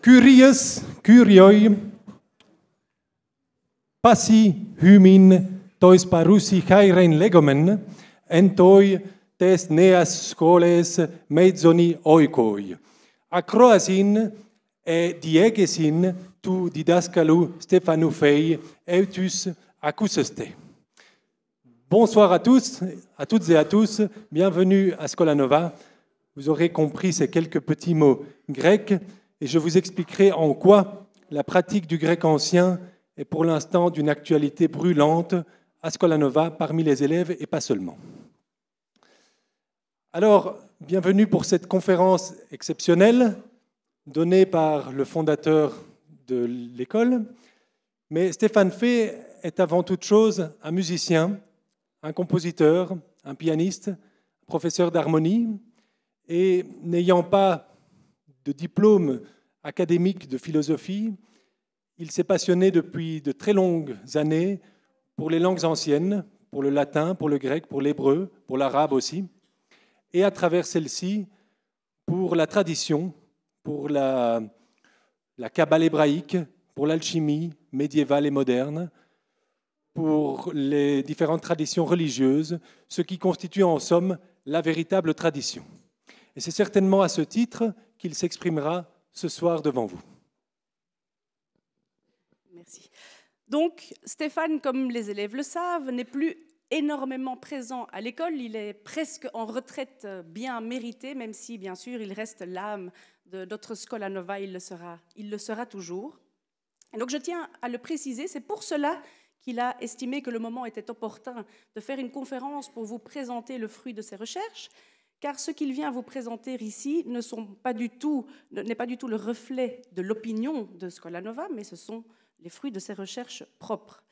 Curious, curioi, passi humin tois parusi hairein legomen, entoi tes neas scholes mezzoni oikoi. Acroasin et diegesin tu didascalou Stéphanou Fey eutus accuseste. Bonsoir à tous, à toutes et à tous. Bienvenue à Scola Nova. Vous aurez compris ces quelques petits mots grecs et je vous expliquerai en quoi la pratique du grec ancien est pour l'instant d'une actualité brûlante à Scola Nova parmi les élèves et pas seulement. Alors, bienvenue pour cette conférence exceptionnelle donnée par le fondateur de l'école. Mais Stéphane Fey est avant toute chose un musicien, un compositeur, un pianiste, professeur d'harmonie, et n'ayant pas de diplôme académique de philosophie, il s'est passionné depuis de très longues années pour les langues anciennes, pour le latin, pour le grec, pour l'hébreu, pour l'arabe aussi, et à travers celle-ci, pour la tradition, pour la kabbale hébraïque, pour l'alchimie médiévale et moderne, pour les différentes traditions religieuses, ce qui constitue en somme la véritable tradition. Et c'est certainement à ce titre qu'il s'exprimera ce soir devant vous. Merci. Donc, Stéphane, comme les élèves le savent, n'est plus énormément présent à l'école. Il est presque en retraite bien méritée, même si, bien sûr, il reste l'âme de notre Scola Nova, il le sera toujours. Et donc, je tiens à le préciser, c'est pour cela qu'il a estimé que le moment était opportun de faire une conférence pour vous présenter le fruit de ses recherches, car ce qu'il vient vous présenter ici n'est pas du tout le reflet de l'opinion de Scola Nova, mais ce sont les fruits de ses recherches propres.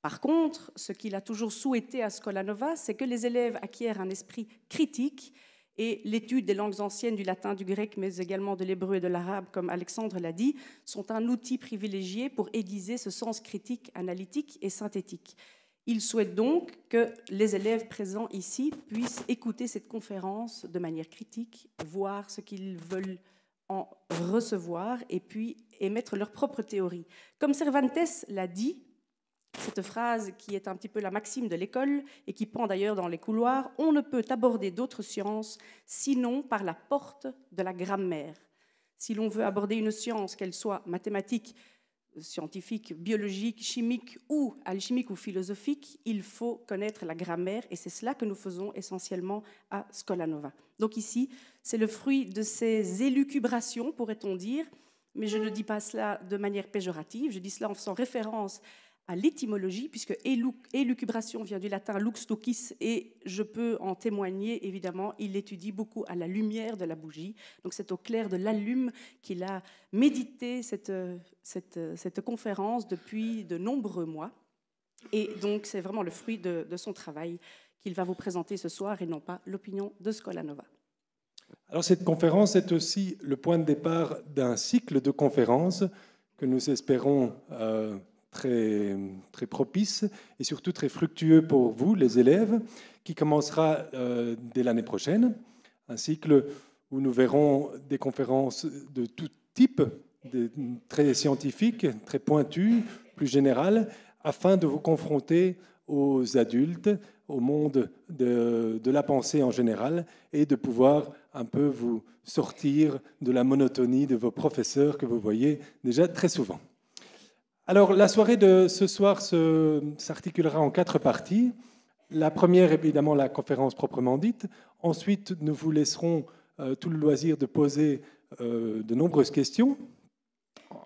Par contre, ce qu'il a toujours souhaité à Scola Nova, c'est que les élèves acquièrent un esprit critique et l'étude des langues anciennes, du latin, du grec, mais également de l'hébreu et de l'arabe, comme Alexandre l'a dit, sont un outil privilégié pour aiguiser ce sens critique, analytique et synthétique. Il souhaite donc que les élèves présents ici puissent écouter cette conférence de manière critique, voir ce qu'ils veulent en recevoir et puis émettre leur propre théorie. Comme Cervantes l'a dit, cette phrase qui est un petit peu la maxime de l'école et qui pend d'ailleurs dans les couloirs, on ne peut aborder d'autres sciences sinon par la porte de la grammaire. Si l'on veut aborder une science, qu'elle soit mathématique, scientifique, biologique, chimique ou alchimique ou philosophique, il faut connaître la grammaire et c'est cela que nous faisons essentiellement à Scola Nova. Donc ici, c'est le fruit de ces élucubrations, pourrait-on dire, mais je ne dis pas cela de manière péjorative, je dis cela en faisant référence à l'étymologie, puisque élucubration vient du latin lux lucis, et je peux en témoigner, évidemment, il l'étudie beaucoup à la lumière de la bougie. Donc c'est au clair de l'allume qu'il a médité cette conférence depuis de nombreux mois. Et donc c'est vraiment le fruit de son travail qu'il va vous présenter ce soir, et non pas l'opinion de Scola Nova. Alors cette conférence est aussi le point de départ d'un cycle de conférences que nous espérons très, très propice et surtout très fructueux pour vous, les élèves, qui commencera dès l'année prochaine. Un cycle où nous verrons des conférences de tout type, très scientifiques, très pointues, plus générales, afin de vous confronter aux adultes, au monde de la pensée en général, et de pouvoir un peu vous sortir de la monotonie de vos professeurs que vous voyez déjà très souvent. Alors, la soirée de ce soir s'articulera en 4 parties. La première, évidemment, la conférence proprement dite. Ensuite, nous vous laisserons tout le loisir de poser de nombreuses questions.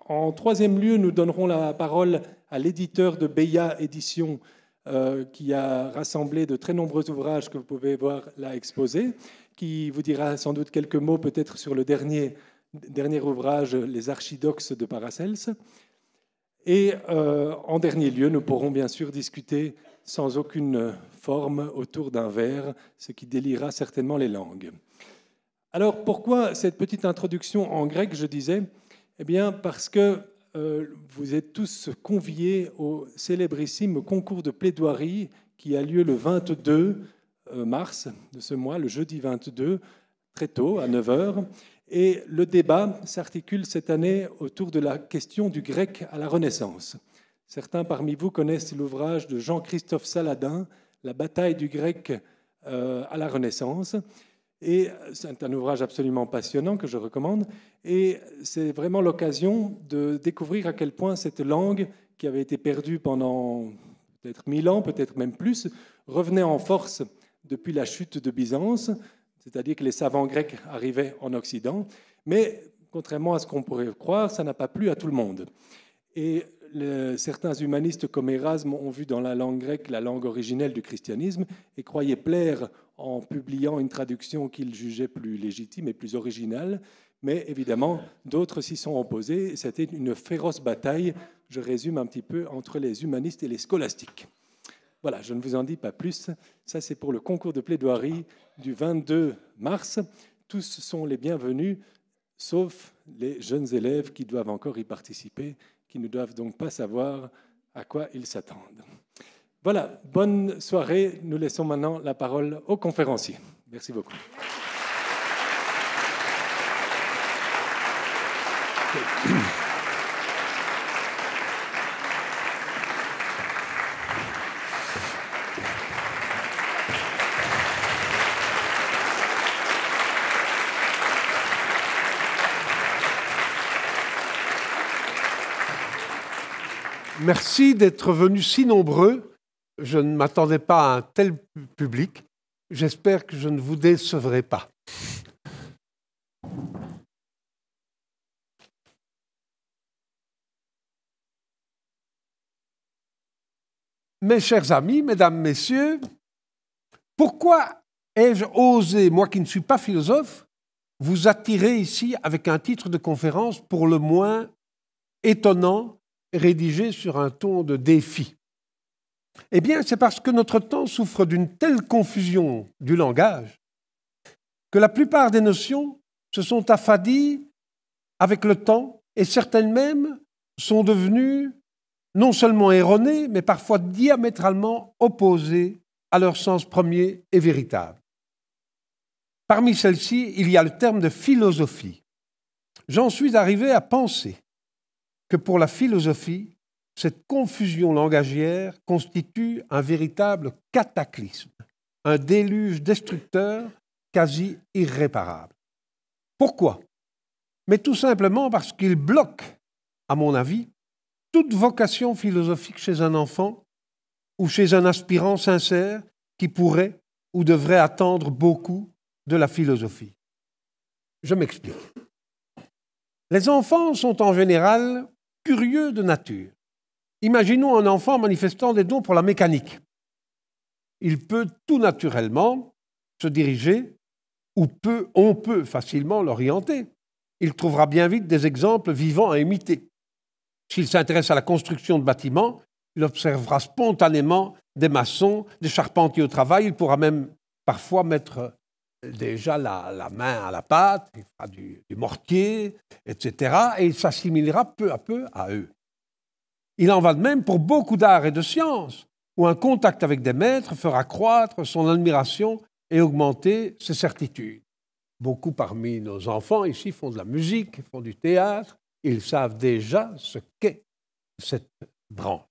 En 3e lieu, nous donnerons la parole à l'éditeur de Beya Éditions, qui a rassemblé de très nombreux ouvrages que vous pouvez voir là exposés, qui vous dira sans doute quelques mots peut-être sur le dernier ouvrage, Les Archidoxes de Paracelse. Et en dernier lieu, nous pourrons bien sûr discuter sans aucune forme autour d'un verre, ce qui déliera certainement les langues. Alors pourquoi cette petite introduction en grec, je disais? Eh bien parce que vous êtes tous conviés au célébrissime concours de plaidoirie qui a lieu le 22 mars de ce mois, le jeudi 22, très tôt, à 9h, Et le débat s'articule cette année autour de la question du grec à la Renaissance. Certains parmi vous connaissent l'ouvrage de Jean-Christophe Saladin, La bataille du grec à la Renaissance. Et c'est un ouvrage absolument passionnant que je recommande. Et c'est vraiment l'occasion de découvrir à quel point cette langue, qui avait été perdue pendant peut-être 1000 ans, peut-être même plus, revenait en force depuis la chute de Byzance, c'est-à-dire que les savants grecs arrivaient en Occident. Mais contrairement à ce qu'on pourrait croire, ça n'a pas plu à tout le monde. Et certains humanistes comme Érasme ont vu dans la langue grecque la langue originelle du christianisme et croyaient plaire en publiant une traduction qu'ils jugeaient plus légitime et plus originale. Mais évidemment, d'autres s'y sont opposés. C'était une féroce bataille, je résume un petit peu, entre les humanistes et les scolastiques. Voilà, je ne vous en dis pas plus. Ça, c'est pour le concours de plaidoirie du 22 mars. Tous sont les bienvenus, sauf les jeunes élèves qui doivent encore y participer, qui ne doivent donc pas savoir à quoi ils s'attendent. Voilà, bonne soirée. Nous laissons maintenant la parole aux conférenciers. Merci beaucoup. Merci d'être venus si nombreux. Je ne m'attendais pas à un tel public. J'espère que je ne vous décevrai pas. Mes chers amis, mesdames, messieurs, pourquoi ai-je osé, moi qui ne suis pas philosophe, vous attirer ici avec un titre de conférence pour le moins étonnant, rédigé sur un ton de défi? Eh bien, c'est parce que notre temps souffre d'une telle confusion du langage que la plupart des notions se sont affadies avec le temps et certaines même sont devenues non seulement erronées, mais parfois diamétralement opposées à leur sens premier et véritable. Parmi celles-ci, il y a le terme de philosophie. J'en suis arrivé à penser que pour la philosophie, cette confusion langagière constitue un véritable cataclysme, un déluge destructeur quasi irréparable. Pourquoi? Mais tout simplement parce qu'il bloque, à mon avis, toute vocation philosophique chez un enfant ou chez un aspirant sincère qui pourrait ou devrait attendre beaucoup de la philosophie. Je m'explique. Les enfants sont en général curieux de nature. Imaginons un enfant manifestant des dons pour la mécanique. Il peut tout naturellement se diriger ou on peut facilement l'orienter. Il trouvera bien vite des exemples vivants à imiter. S'il s'intéresse à la construction de bâtiments, il observera spontanément des maçons, des charpentiers au travail. Il pourra même parfois mettre déjà la main à la pâte, il fera du mortier, etc. Et il s'assimilera peu à peu à eux. Il en va de même pour beaucoup d'arts et de sciences, où un contact avec des maîtres fera croître son admiration et augmenter ses certitudes. Beaucoup parmi nos enfants ici font de la musique, font du théâtre. Ils savent déjà ce qu'est cette branche.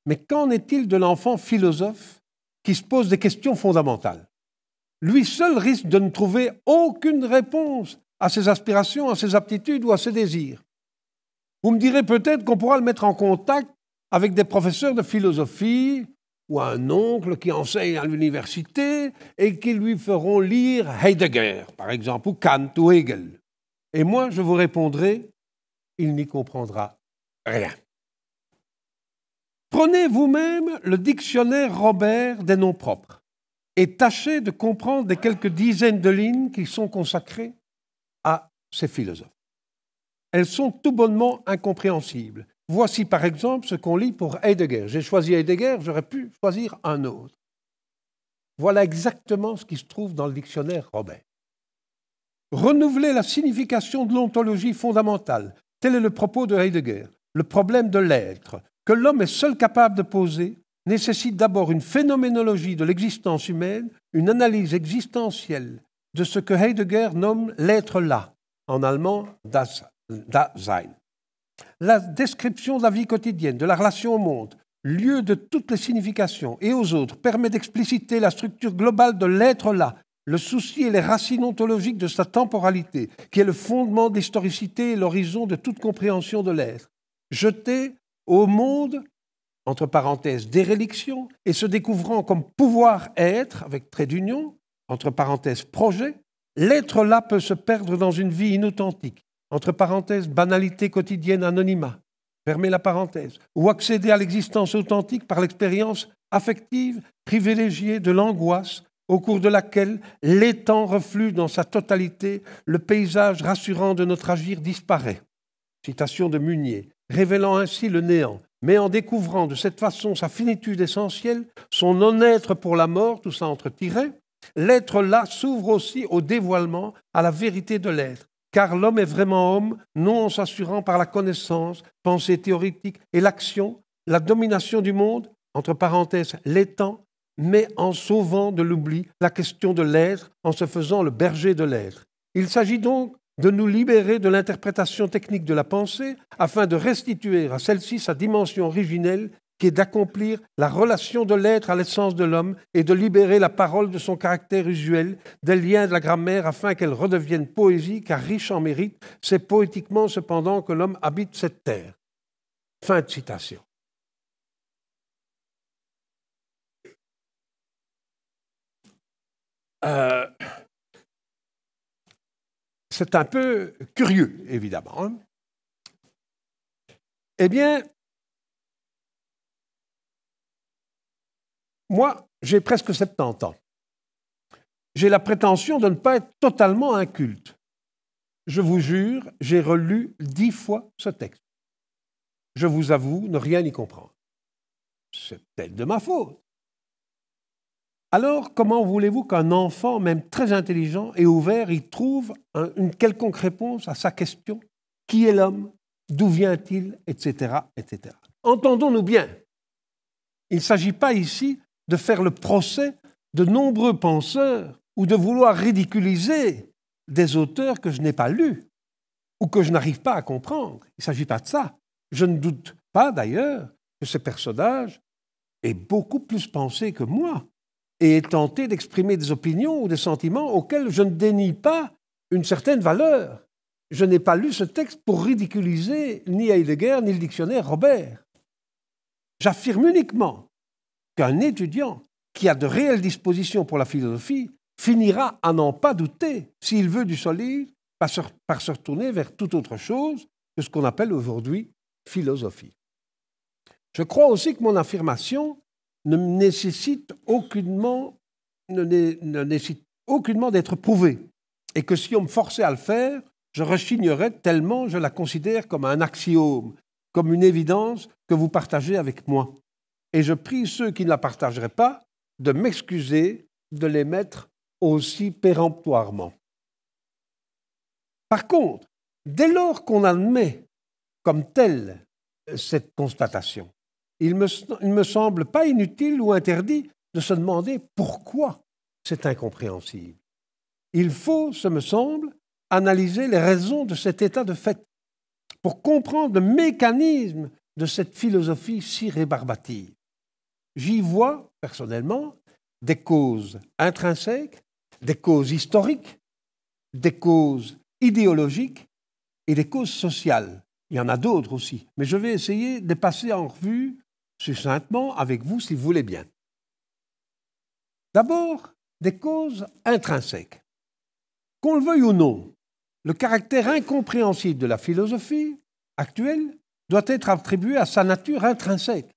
Mais qu'en est-il de l'enfant philosophe qui se pose des questions fondamentales? Lui seul risque de ne trouver aucune réponse à ses aspirations, à ses aptitudes ou à ses désirs. Vous me direz peut-être qu'on pourra le mettre en contact avec des professeurs de philosophie ou un oncle qui enseigne à l'université et qui lui feront lire Heidegger, par exemple, ou Kant ou Hegel. Et moi, je vous répondrai, il n'y comprendra rien. Prenez vous-même le dictionnaire Robert des noms propres et tâchez de comprendre les quelques dizaines de lignes qui sont consacrées à ces philosophes. Elles sont tout bonnement incompréhensibles. Voici par exemple ce qu'on lit pour Heidegger. J'ai choisi Heidegger, j'aurais pu choisir un autre. Voilà exactement ce qui se trouve dans le dictionnaire Robert. Renouveler la signification de l'ontologie fondamentale, tel est le propos de Heidegger. Le problème de l'être, que l'homme est seul capable de poser, nécessite d'abord une phénoménologie de l'existence humaine, une analyse existentielle de ce que Heidegger nomme l'être là, en allemand Dasein. La description de la vie quotidienne, de la relation au monde, lieu de toutes les significations et aux autres, permet d'expliciter la structure globale de l'être là, le souci et les racines ontologiques de sa temporalité, qui est le fondement de l'historicité et l'horizon de toute compréhension de l'être. Jeté au monde, entre parenthèses, déréliction, et se découvrant comme pouvoir être, avec trait d'union, entre parenthèses, projet, l'être là peut se perdre dans une vie inauthentique, entre parenthèses, banalité quotidienne, anonymat, fermez la parenthèse, ou accéder à l'existence authentique par l'expérience affective privilégiée de l'angoisse, au cours de laquelle l'étang reflue dans sa totalité, le paysage rassurant de notre agir disparaît. Citation de Munier, révélant ainsi le néant, mais en découvrant de cette façon sa finitude essentielle, son non-être pour la mort, tout ça entre tirets, l'être là s'ouvre aussi au dévoilement, à la vérité de l'être, car l'homme est vraiment homme, non en s'assurant par la connaissance, pensée théorique et l'action, la domination du monde, entre parenthèses, l'étang, mais en sauvant de l'oubli la question de l'être, en se faisant le berger de l'être. Il s'agit donc de nous libérer de l'interprétation technique de la pensée afin de restituer à celle-ci sa dimension originelle qui est d'accomplir la relation de l'être à l'essence de l'homme et de libérer la parole de son caractère usuel, des liens de la grammaire afin qu'elle redevienne poésie, car riche en mérite, c'est poétiquement cependant que l'homme habite cette terre. Fin de citation. C'est un peu curieux, évidemment. Hein? Eh bien, moi, j'ai presque 70 ans. J'ai la prétention de ne pas être totalement inculte. Je vous jure, j'ai relu 10 fois ce texte. Je vous avoue ne rien y comprendre. C'est peut-être de ma faute. Alors, comment voulez-vous qu'un enfant, même très intelligent et ouvert, y trouve une quelconque réponse à sa question ? Qui est l'homme ? D'où vient-il ? Etc., etc. Entendons-nous bien. Il ne s'agit pas ici de faire le procès de nombreux penseurs ou de vouloir ridiculiser des auteurs que je n'ai pas lus ou que je n'arrive pas à comprendre. Il ne s'agit pas de ça. Je ne doute pas, d'ailleurs, que ce personnage ait beaucoup plus pensé que moi et est tenté d'exprimer des opinions ou des sentiments auxquels je ne dénie pas une certaine valeur. Je n'ai pas lu ce texte pour ridiculiser ni Heidegger ni le dictionnaire Robert. J'affirme uniquement qu'un étudiant qui a de réelles dispositions pour la philosophie finira à n'en pas douter, s'il veut du solide, par se retourner vers toute autre chose que ce qu'on appelle aujourd'hui philosophie. Je crois aussi que mon affirmation ne nécessite aucunement d'être prouvée, et que si on me forçait à le faire, je rechignerais tellement je la considère comme un axiome, comme une évidence que vous partagez avec moi. Et je prie ceux qui ne la partageraient pas de m'excuser de les mettre aussi péremptoirement. Par contre, dès lors qu'on admet comme telle cette constatation, il ne me semble pas inutile ou interdit de se demander pourquoi c'est incompréhensible. Il faut, ce me semble, analyser les raisons de cet état de fait pour comprendre le mécanisme de cette philosophie si rébarbative. J'y vois, personnellement, des causes intrinsèques, des causes historiques, des causes idéologiques et des causes sociales. Il y en a d'autres aussi, mais je vais essayer de passer en revue succinctement avec vous, si vous voulez bien. D'abord, des causes intrinsèques. Qu'on le veuille ou non, le caractère incompréhensible de la philosophie actuelle doit être attribué à sa nature intrinsèque.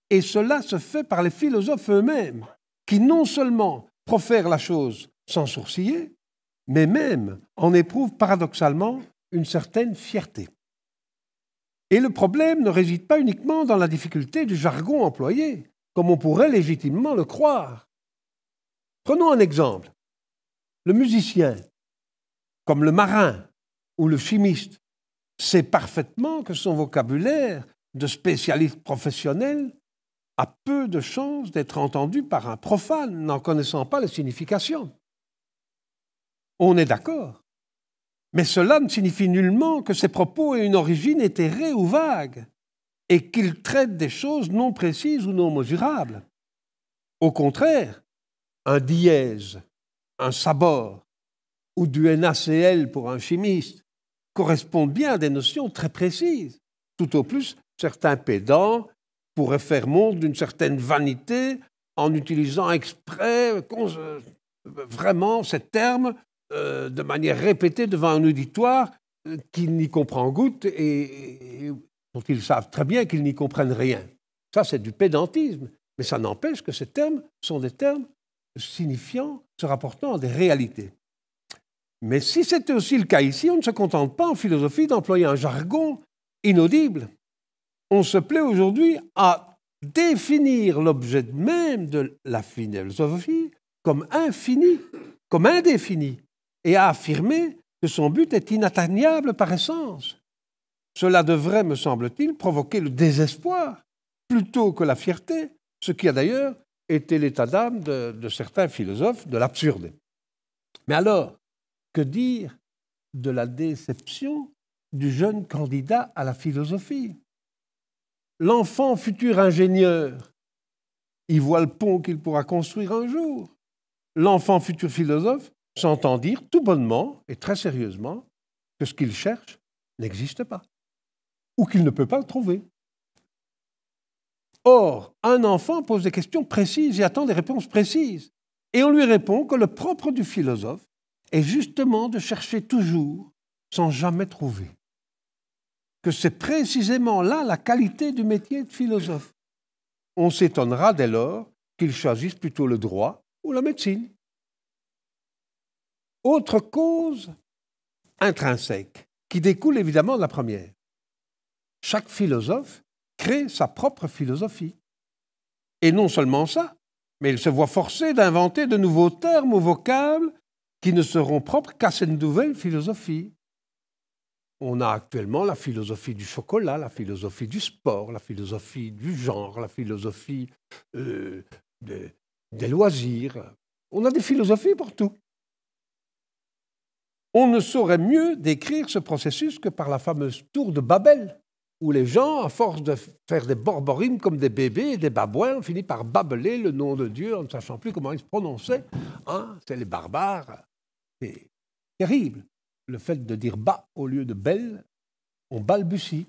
Et cela se fait par les philosophes eux-mêmes, qui non seulement profèrent la chose sans sourciller, mais même en éprouvent paradoxalement une certaine fierté. Et le problème ne réside pas uniquement dans la difficulté du jargon employé, comme on pourrait légitimement le croire. Prenons un exemple. Le musicien, comme le marin ou le chimiste, sait parfaitement que son vocabulaire de spécialiste professionnel a peu de chances d'être entendu par un profane n'en connaissant pas les significations. On est d'accord. Mais cela ne signifie nullement que ces propos aient une origine éthérée ou vague et qu'ils traitent des choses non précises ou non mesurables. Au contraire, un dièse, un sabord ou du NaCl pour un chimiste correspondent bien à des notions très précises. Tout au plus, certains pédants pourraient faire montre d'une certaine vanité en utilisant exprès vraiment ces termes de manière répétée devant un auditoire qui n'y comprend goutte et dont ils savent très bien qu'ils n'y comprennent rien. Ça, c'est du pédantisme, mais ça n'empêche que ces termes sont des termes signifiant, se rapportant à des réalités. Mais si c'était aussi le cas ici, on ne se contente pas en philosophie d'employer un jargon inaudible. On se plaît aujourd'hui à définir l'objet même de la philosophie comme infini, comme indéfini, et à affirmer que son but est inatteignable par essence. Cela devrait, me semble-t-il, provoquer le désespoir plutôt que la fierté, ce qui a d'ailleurs été l'état d'âme de certains philosophes de l'absurde. Mais alors, que dire de la déception du jeune candidat à la philosophie? L'enfant futur ingénieur, il voit le pont qu'il pourra construire un jour. L'enfant futur philosophe s'entend dire tout bonnement et très sérieusement que ce qu'il cherche n'existe pas, ou qu'il ne peut pas le trouver. Or, un enfant pose des questions précises et attend des réponses précises. Et on lui répond que le propre du philosophe est justement de chercher toujours sans jamais trouver. Que c'est précisément là la qualité du métier de philosophe. On s'étonnera dès lors qu'il choisisse plutôt le droit ou la médecine. Autre cause intrinsèque, qui découle évidemment de la première. Chaque philosophe crée sa propre philosophie. Et non seulement ça, mais il se voit forcé d'inventer de nouveaux termes ou vocables qui ne seront propres qu'à cette nouvelle philosophie. On a actuellement la philosophie du chocolat, la philosophie du sport, la philosophie du genre, la philosophie des loisirs. On a des philosophies pour tout. On ne saurait mieux décrire ce processus que par la fameuse tour de Babel, où les gens, à force de faire des borborines comme des bébés et des babouins, ont fini par babeler le nom de Dieu en ne sachant plus comment il se prononçait. C'est les barbares. C'est terrible. Le fait de dire « bas » au lieu de « belle », on balbutie.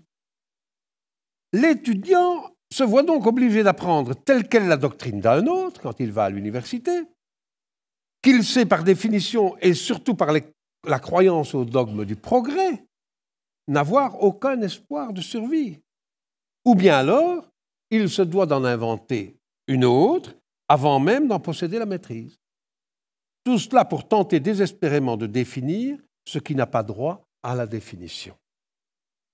L'étudiant se voit donc obligé d'apprendre telle quelle la doctrine d'un autre quand il va à l'université, qu'il sait par définition et surtout par la croyance au dogme du progrès, n'avoir aucun espoir de survie. Ou bien alors, il se doit d'en inventer une autre avant même d'en posséder la maîtrise. Tout cela pour tenter désespérément de définir ce qui n'a pas droit à la définition.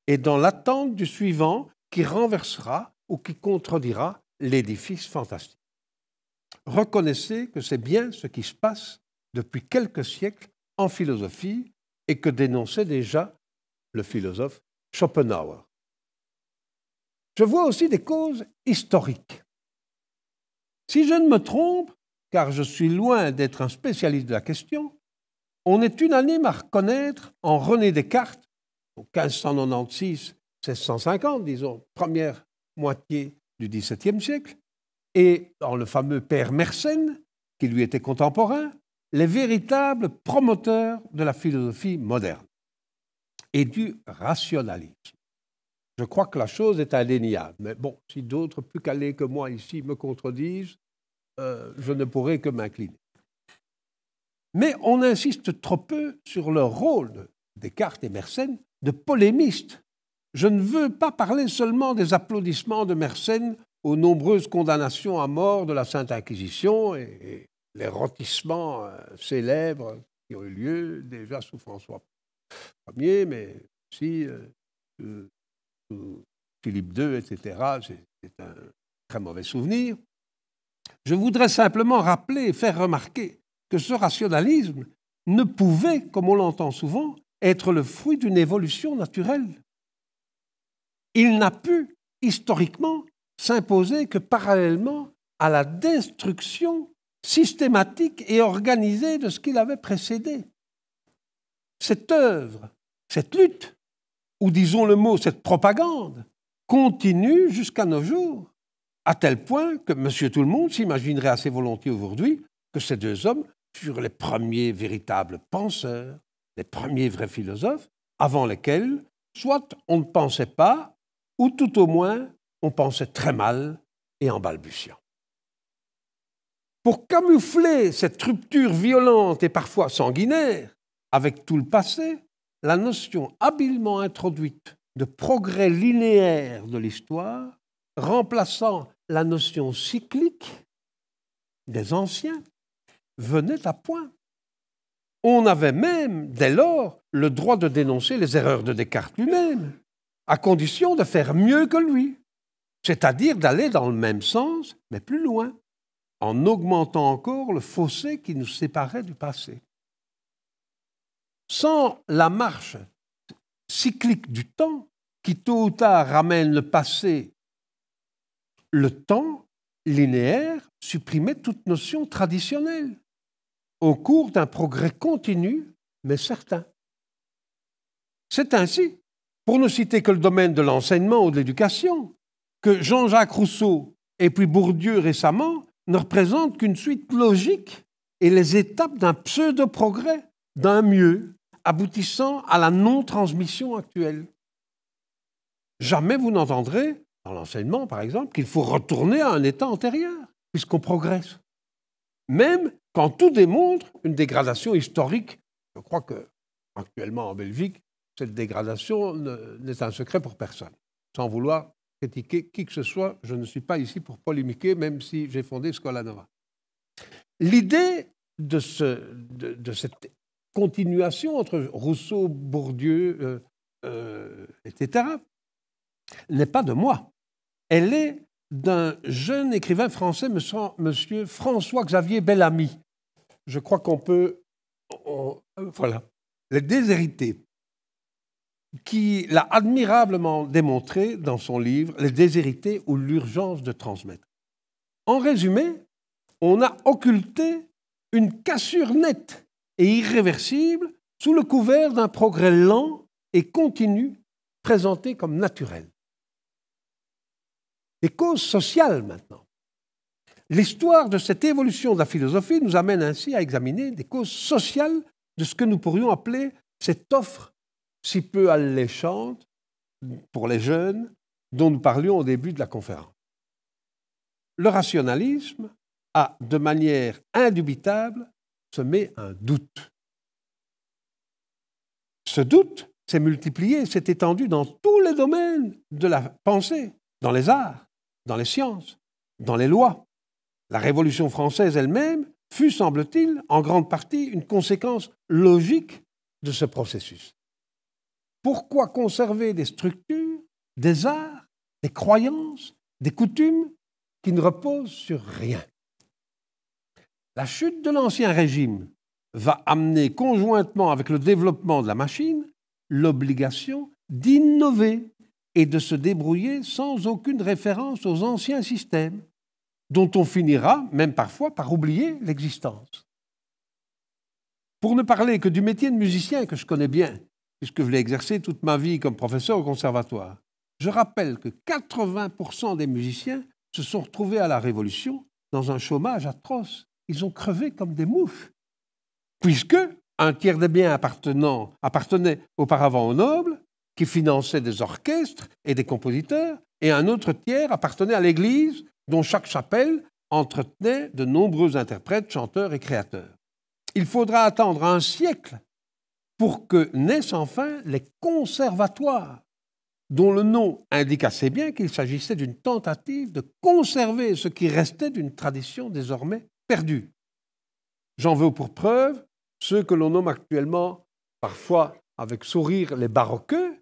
Et dans l'attente du suivant qui renversera ou qui contredira l'édifice fantastique. Reconnaissez que c'est bien ce qui se passe depuis quelques siècles en philosophie et que dénonçait déjà le philosophe Schopenhauer. Je vois aussi des causes historiques. Si je ne me trompe, car je suis loin d'être un spécialiste de la question, on est unanime à reconnaître en René Descartes, en 1596-1650, disons, première moitié du XVIIe siècle, et dans le fameux père Mersenne, qui lui était contemporain, les véritables promoteurs de la philosophie moderne et du rationalisme. Je crois que la chose est indéniable. Mais bon, si d'autres plus calés que moi ici me contredisent, je ne pourrai que m'incliner. Mais on insiste trop peu sur leur rôle de Descartes et Mersenne de polémistes. Je ne veux pas parler seulement des applaudissements de Mersenne aux nombreuses condamnations à mort de la Sainte Inquisition et les rôtissements célèbres qui ont eu lieu déjà sous François Ier, mais aussi sous Philippe II, etc. C'est un très mauvais souvenir. Je voudrais simplement rappeler et faire remarquer que ce rationalisme ne pouvait, comme on l'entend souvent, être le fruit d'une évolution naturelle. Il n'a pu, historiquement, s'imposer que parallèlement à la destruction systématique et organisée de ce qui l'avait précédé. cette œuvre, cette lutte, ou disons le mot, cette propagande, continue jusqu'à nos jours, à tel point que Monsieur Tout-le-Monde s'imaginerait assez volontiers aujourd'hui que ces deux hommes furent les premiers véritables penseurs, les premiers vrais philosophes, avant lesquels, soit on ne pensait pas, ou tout au moins, on pensait très mal et en balbutiant. Pour camoufler cette rupture violente et parfois sanguinaire avec tout le passé, la notion habilement introduite de progrès linéaire de l'histoire, remplaçant la notion cyclique des anciens, venait à point. On avait même, dès lors, le droit de dénoncer les erreurs de Descartes lui-même, à condition de faire mieux que lui, c'est-à-dire d'aller dans le même sens, mais plus loin, en augmentant encore le fossé qui nous séparait du passé. Sans la marche cyclique du temps, qui tôt ou tard ramène le passé, le temps linéaire supprimait toute notion traditionnelle, au cours d'un progrès continu, mais certain. C'est ainsi, pour ne citer que le domaine de l'enseignement ou de l'éducation, que Jean-Jacques Rousseau et puis Bourdieu récemment ne représentent qu'une suite logique et les étapes d'un pseudo-progrès, d'un mieux, aboutissant à la non-transmission actuelle. Jamais vous n'entendrez, dans l'enseignement par exemple, qu'il faut retourner à un état antérieur, puisqu'on progresse. Même quand tout démontre une dégradation historique. Je crois qu'actuellement en Belgique, cette dégradation n'est un secret pour personne. Sans vouloir critiquer qui que ce soit, je ne suis pas ici pour polémiquer, même si j'ai fondé Scola Nova. L'idée de cette continuation entre Rousseau, Bourdieu, etc., n'est pas de moi. Elle est d'un jeune écrivain français, monsieur François-Xavier Bellamy. Je crois qu'on peut... voilà. Les Déshérités, qui l'a admirablement démontré dans son livre « Les Déshérités ou l'urgence de transmettre ». En résumé, on a occulté une cassure nette et irréversible sous le couvert d'un progrès lent et continu présenté comme naturel. Les causes sociales, maintenant. L'histoire de cette évolution de la philosophie nous amène ainsi à examiner des causes sociales de ce que nous pourrions appeler cette offre si peu alléchante pour les jeunes dont nous parlions au début de la conférence. Le rationalisme a, de manière indubitable, semé un doute. Ce doute s'est multiplié, s'est étendu dans tous les domaines de la pensée, dans les arts, dans les sciences, dans les lois. La Révolution française elle-même fut, semble-t-il, en grande partie une conséquence logique de ce processus. Pourquoi conserver des structures, des arts, des croyances, des coutumes qui ne reposent sur rien? La chute de l'Ancien Régime va amener, conjointement avec le développement de la machine, l'obligation d'innover et de se débrouiller sans aucune référence aux anciens systèmes, dont on finira, même parfois, par oublier l'existence. Pour ne parler que du métier de musicien que je connais bien, puisque je l'ai exercé toute ma vie comme professeur au conservatoire, je rappelle que 80% des musiciens se sont retrouvés à la Révolution dans un chômage atroce. Ils ont crevé comme des mouches, puisque un tiers des biens appartenait auparavant aux nobles, qui finançaient des orchestres et des compositeurs, et un autre tiers appartenait à l'Église, dont chaque chapelle entretenait de nombreux interprètes, chanteurs et créateurs. Il faudra attendre un siècle pour que naissent enfin les conservatoires, dont le nom indique assez bien qu'il s'agissait d'une tentative de conserver ce qui restait d'une tradition désormais perdue. J'en veux pour preuve ceux que l'on nomme actuellement, parfois avec sourire, les baroqueux,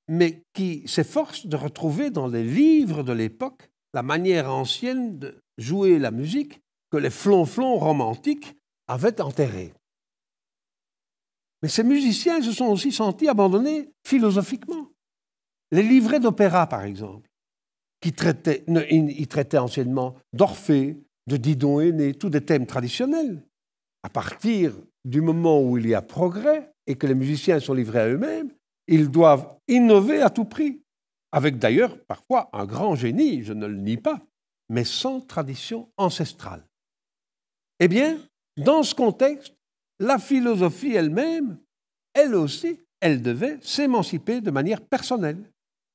mais qui s'efforcent de retrouver dans les livres de l'époque la manière ancienne de jouer la musique que les flonflons romantiques avaient enterrée. Mais ces musiciens se sont aussi sentis abandonnés philosophiquement. Les livrets d'opéra, par exemple, ils traitaient anciennement d'Orphée, de Didon aîné, tous des thèmes traditionnels. À partir du moment où il y a progrès et que les musiciens sont livrés à eux-mêmes, ils doivent innover à tout prix, avec d'ailleurs parfois un grand génie, je ne le nie pas, mais sans tradition ancestrale. Eh bien, dans ce contexte, la philosophie elle-même, elle aussi, elle devait s'émanciper de manière personnelle,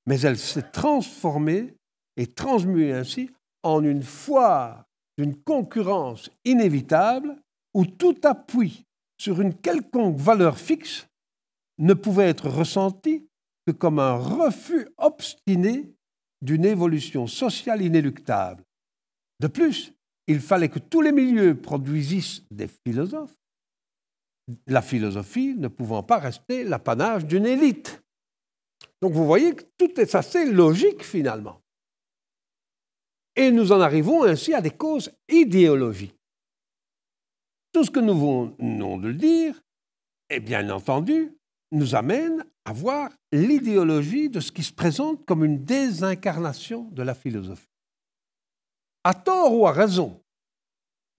mais elle s'est transformée et transmuée ainsi en une foire d'une concurrence inévitable où tout appui sur une quelconque valeur fixe ne pouvait être ressenti que comme un refus obstiné d'une évolution sociale inéluctable. De plus, il fallait que tous les milieux produisissent des philosophes, la philosophie ne pouvant pas rester l'apanage d'une élite. Donc vous voyez que tout est assez logique finalement. Et nous en arrivons ainsi à des causes idéologiques. Tout ce que nous venons de le dire, et bien entendu, nous amène à voir l'idéologie de ce qui se présente comme une désincarnation de la philosophie. À tort ou à raison,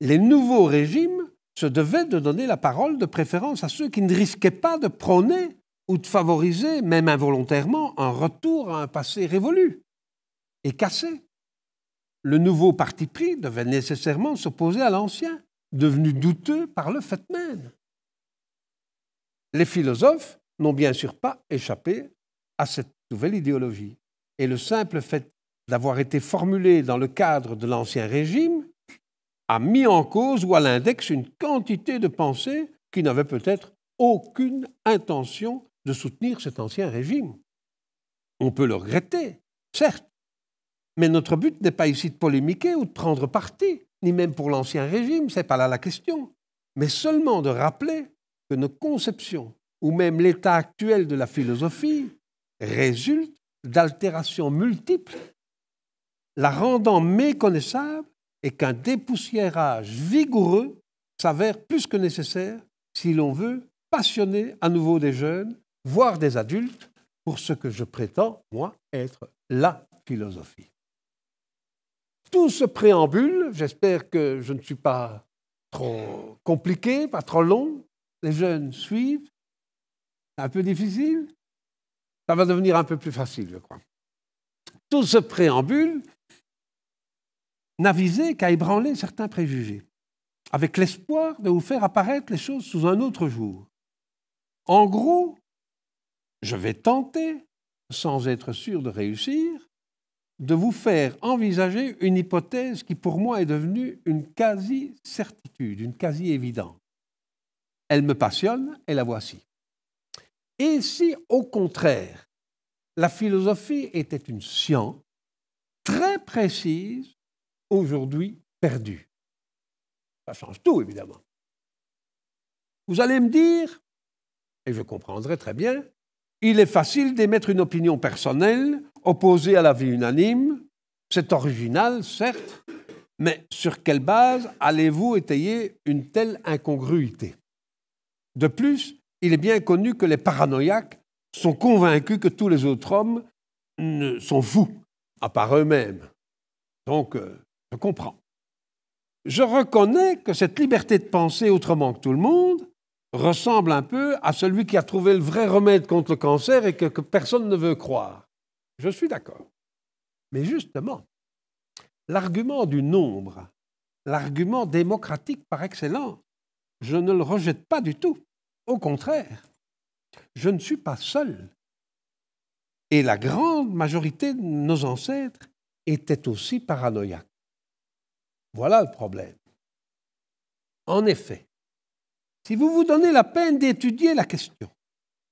les nouveaux régimes se devaient de donner la parole de préférence à ceux qui ne risquaient pas de prôner ou de favoriser, même involontairement, un retour à un passé révolu et cassé. Le nouveau parti pris devait nécessairement s'opposer à l'ancien, devenu douteux par le fait même. Les philosophes n'ont bien sûr pas échappé à cette nouvelle idéologie. Et le simple fait d'avoir été formulés dans le cadre de l'ancien régime a mis en cause ou à l'index une quantité de pensées qui n'avaient peut-être aucune intention de soutenir cet ancien régime. On peut le regretter, certes, mais notre but n'est pas ici de polémiquer ou de prendre parti, ni même pour l'ancien régime, ce n'est pas là la question, mais seulement de rappeler que nos conceptions, ou même l'état actuel de la philosophie, résultent d'altérations multiples, la rendant méconnaissable et qu'un dépoussiérage vigoureux s'avère plus que nécessaire si l'on veut passionner à nouveau des jeunes, voire des adultes, pour ce que je prétends, moi, être la philosophie. Tout ce préambule, j'espère que je ne suis pas trop compliqué, pas trop long. Les jeunes suivent. C'est un peu difficile. Ça va devenir un peu plus facile, je crois. Tout ce préambule n'a visé qu'à ébranler certains préjugés, avec l'espoir de vous faire apparaître les choses sous un autre jour. En gros, je vais tenter, sans être sûr de réussir, de vous faire envisager une hypothèse qui pour moi est devenue une quasi-certitude, une quasi-évidence. Elle me passionne et la voici. Et si, au contraire, la philosophie était une science très précise, aujourd'hui perdue? Ça change tout, évidemment. Vous allez me dire, et je comprendrai très bien, il est facile d'émettre une opinion personnelle opposée à l'avis unanime. C'est original, certes, mais sur quelle base allez-vous étayer une telle incongruité? De plus, il est bien connu que les paranoïaques sont convaincus que tous les autres hommes sont fous, à part eux-mêmes. Donc, je comprends. Je reconnais que cette liberté de penser autrement que tout le monde ressemble un peu à celui qui a trouvé le vrai remède contre le cancer et que personne ne veut croire. Je suis d'accord. Mais justement, l'argument du nombre, l'argument démocratique par excellence, je ne le rejette pas du tout. Au contraire, je ne suis pas seul. Et la grande majorité de nos ancêtres étaient aussi paranoïaques. Voilà le problème. En effet, si vous vous donnez la peine d'étudier la question,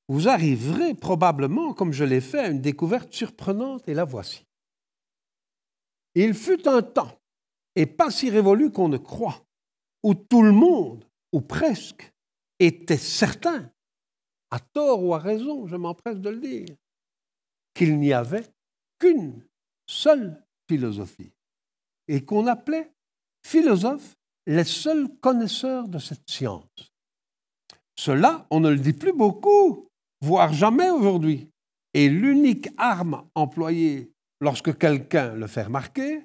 vous arriverez probablement, comme je l'ai fait, à une découverte surprenante, et la voici. Il fut un temps, et pas si révolu qu'on ne croit, où tout le monde, ou presque, était certain, à tort ou à raison, je m'empresse de le dire, qu'il n'y avait qu'une seule philosophie, et qu'on appelait philosophes les seuls connaisseurs de cette science. Cela, on ne le dit plus beaucoup, voire jamais aujourd'hui. Et l'unique arme employée lorsque quelqu'un le fait remarquer,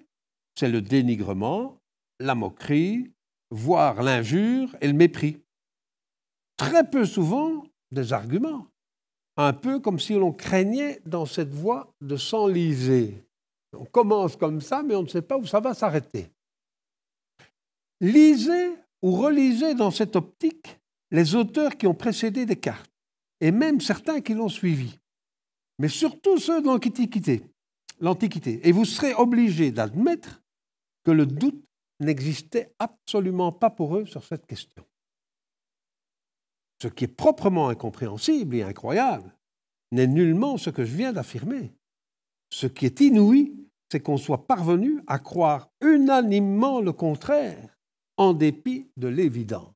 c'est le dénigrement, la moquerie, voire l'injure et le mépris. Très peu souvent, des arguments. Un peu comme si l'on craignait dans cette voie de s'enliser. On commence comme ça, mais on ne sait pas où ça va s'arrêter. Lisez ou relisez dans cette optique les auteurs qui ont précédé Descartes, et même certains qui l'ont suivi, mais surtout ceux de l'Antiquité. Et vous serez obligé d'admettre que le doute n'existait absolument pas pour eux sur cette question. Ce qui est proprement incompréhensible et incroyable n'est nullement ce que je viens d'affirmer. Ce qui est inouï, c'est qu'on soit parvenu à croire unanimement le contraire, en dépit de l'évident.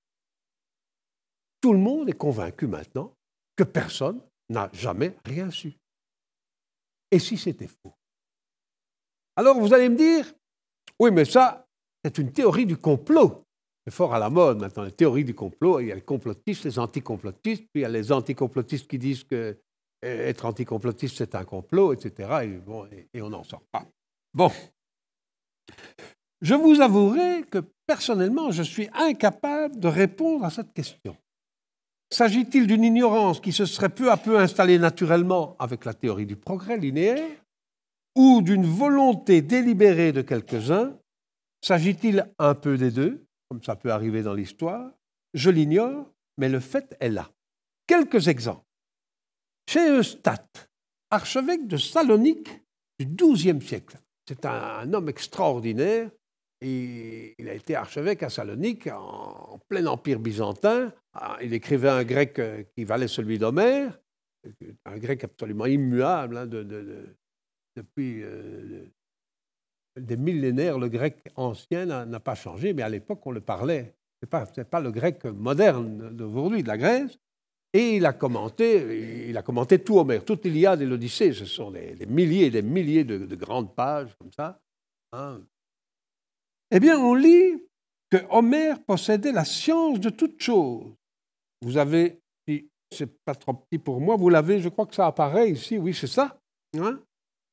Tout le monde est convaincu maintenant que personne n'a jamais rien su. Et si c'était faux? Alors vous allez me dire, oui, mais ça, c'est une théorie du complot. C'est fort à la mode maintenant, les théories du complot. Il y a les complotistes, les anticomplotistes, puis il y a les anticomplotistes qui disent que être anticomplotiste, c'est un complot, etc. Et on n'en sort pas. Bon. Je vous avouerai que, personnellement, je suis incapable de répondre à cette question. S'agit-il d'une ignorance qui se serait peu à peu installée naturellement avec la théorie du progrès linéaire, ou d'une volonté délibérée de quelques-uns? S'agit-il un peu des deux, comme ça peut arriver dans l'histoire? Je l'ignore, mais le fait est là. Quelques exemples. Chez Eustate, archevêque de Salonique du XIIe siècle, c'est un homme extraordinaire, et il a été archevêque à Salonique en plein empire byzantin. Il écrivait un grec qui valait celui d'Homère, un grec absolument immuable. Hein, depuis des millénaires, le grec ancien n'a pas changé, mais à l'époque, on le parlait. Ce n'est pas le grec moderne d'aujourd'hui, de la Grèce. Et il a commenté tout Homère, toute l'Iliade et l'Odyssée. Ce sont des milliers et des milliers de grandes pages comme ça. Hein. Eh bien, on lit que Homère possédait la science de toutes choses. Vous avez, si c'est pas trop petit pour moi, vous l'avez, je crois que ça apparaît ici, oui, c'est ça. Hein?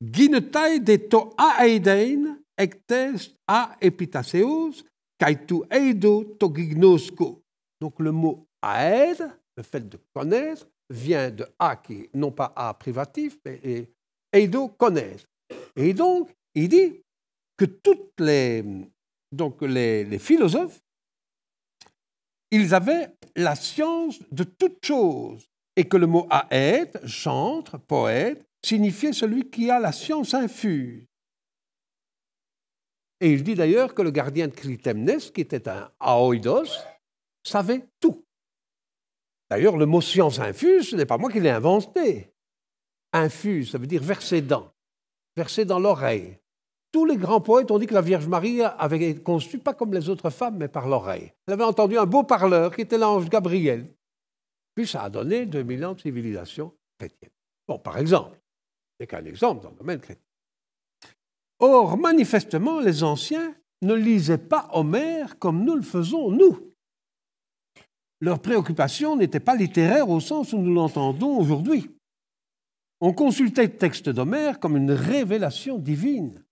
Ginetai de to aeidein ectes a epitaseos kaitu eido to gignosko. Donc le mot aed, le fait de connaître, vient de a qui non pas a privatif, mais eido connaître. Et donc, il dit que toutes les philosophes, ils avaient la science de toutes choses, et que le mot aed, chantre, poète, signifiait celui qui a la science infuse. Et il dit d'ailleurs que le gardien de Clytemnès, qui était un aoidos, savait tout. D'ailleurs, le mot science infuse, ce n'est pas moi qui l'ai inventé. Infuse, ça veut dire verser dans l'oreille. Tous les grands poètes ont dit que la Vierge Marie avait été conçue pas comme les autres femmes, mais par l'oreille. Elle avait entendu un beau parleur qui était l'ange Gabriel. Puis ça a donné 2000 ans de civilisation chrétienne. Bon, par exemple, c'est qu'un exemple dans le domaine chrétien. Or, manifestement, les anciens ne lisaient pas Homère comme nous le faisons, nous. Leur préoccupation n'était pas littéraire au sens où nous l'entendons aujourd'hui. On consultait le texte d'Homère comme une révélation divine.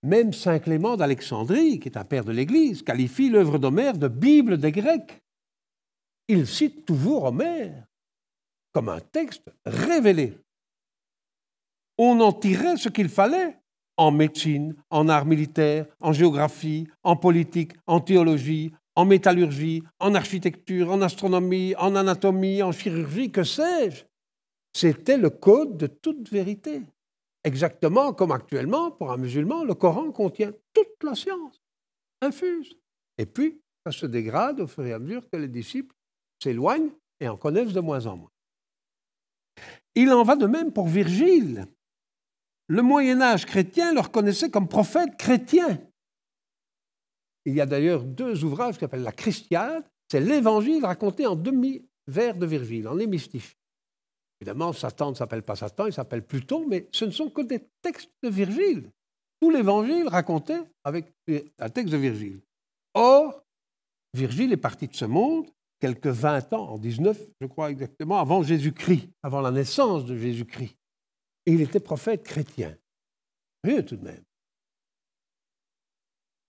Même saint Clément d'Alexandrie, qui est un père de l'Église, qualifie l'œuvre d'Homère de Bible des Grecs. Il cite toujours Homère comme un texte révélé. On en tirait ce qu'il fallait en médecine, en arts militaires, en géographie, en politique, en théologie, en métallurgie, en architecture, en astronomie, en anatomie, en chirurgie, que sais-je. C'était le code de toute vérité. Exactement comme actuellement, pour un musulman, le Coran contient toute la science infuse. Et puis, ça se dégrade au fur et à mesure que les disciples s'éloignent et en connaissent de moins en moins. Il en va de même pour Virgile. Le Moyen-Âge chrétien le reconnaissait comme prophète chrétien. Il y a d'ailleurs 2 ouvrages qui s'appellent la Christiade. C'est l'Évangile raconté en demi-vers de Virgile, en hémistiche. Évidemment, Satan ne s'appelle pas Satan, il s'appelle Pluton, mais ce ne sont que des textes de Virgile. Tout l'Évangile raconté avec un texte de Virgile. Or, Virgile est parti de ce monde quelques 20 ans, en 19, je crois exactement, avant Jésus-Christ, avant la naissance de Jésus-Christ. Et il était prophète chrétien. Rien tout de même.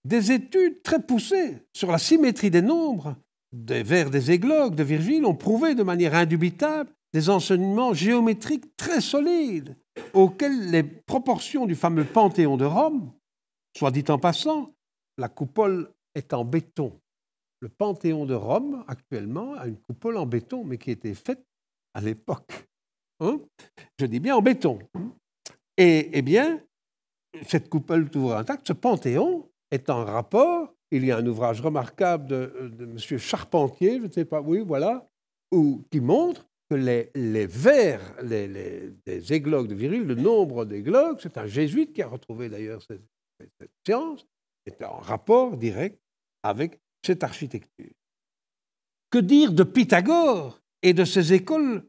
des études très poussées sur la symétrie des nombres, des vers des églogues de Virgile ont prouvé de manière indubitable des enseignements géométriques très solides, auxquels les proportions du fameux Panthéon de Rome, soit dit en passant, la coupole est en béton. Le Panthéon de Rome, actuellement, a une coupole en béton, mais qui était faite à l'époque. Hein? Je dis bien en béton. Et eh bien, cette coupole toujours intacte, ce Panthéon est en rapport. Il y a un ouvrage remarquable de M. Charpentier, je ne sais pas, oui, voilà, qui montre que les vers des églogues de Virgile, le nombre d'églogues, c'est un jésuite qui a retrouvé d'ailleurs cette science, est en rapport direct avec cette architecture. Que dire de Pythagore et de ses écoles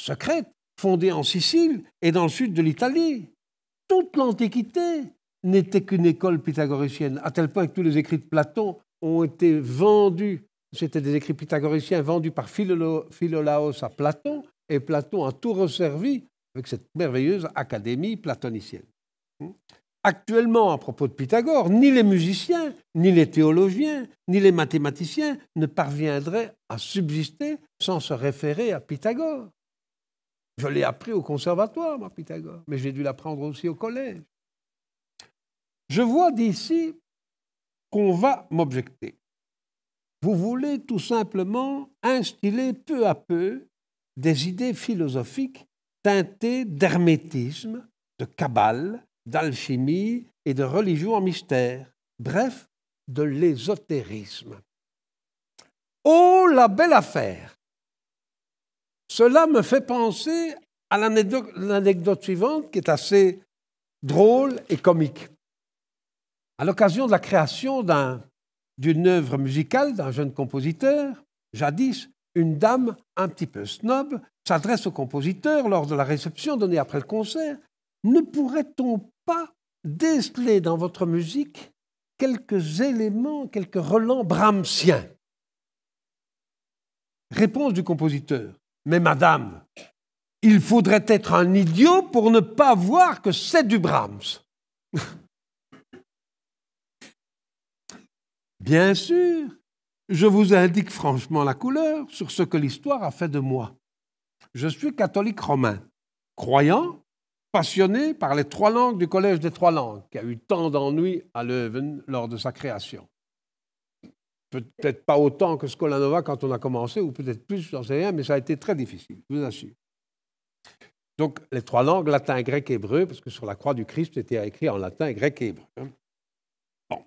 secrètes fondées en Sicile et dans le sud de l'Italie? Toute l'Antiquité n'était qu'une école pythagoricienne, à tel point que tous les écrits de Platon ont été vendus. C'était des écrits pythagoriciens vendus par Philolaos à Platon, et Platon a tout resservi avec cette merveilleuse académie platonicienne. Actuellement, à propos de Pythagore, ni les musiciens, ni les théologiens, ni les mathématiciens ne parviendraient à subsister sans se référer à Pythagore. Je l'ai appris au conservatoire, moi, Pythagore, mais j'ai dû l'apprendre aussi au collège. Je vois d'ici qu'on va m'objecter. Vous voulez tout simplement instiller peu à peu des idées philosophiques teintées d'hermétisme, de cabale, d'alchimie et de religion en mystère, bref, de l'ésotérisme. Oh, la belle affaire! Cela me fait penser à l'anecdote suivante qui est assez drôle et comique. À l'occasion de la création d'une œuvre musicale d'un jeune compositeur, jadis, une dame un petit peu snob s'adresse au compositeur lors de la réception donnée après le concert. Ne pourrait-on pas déceler dans votre musique quelques éléments, quelques relents brahmsiens? Réponse du compositeur. Mais madame, il faudrait être un idiot pour ne pas voir que c'est du Brahms. Bien sûr, je vous indique franchement la couleur sur ce que l'histoire a fait de moi. Je suis catholique romain, croyant, passionné par les 3 langues du Collège des 3 langues, qui a eu tant d'ennuis à Leuven lors de sa création. Peut-être pas autant que Scolanova quand on a commencé, ou peut-être plus, j'en sais rien, mais ça a été très difficile, je vous assure. Donc, les 3 langues, latin, grec, hébreu, parce que sur la croix du Christ, c'était écrit en latin, grec et hébreu. Bon.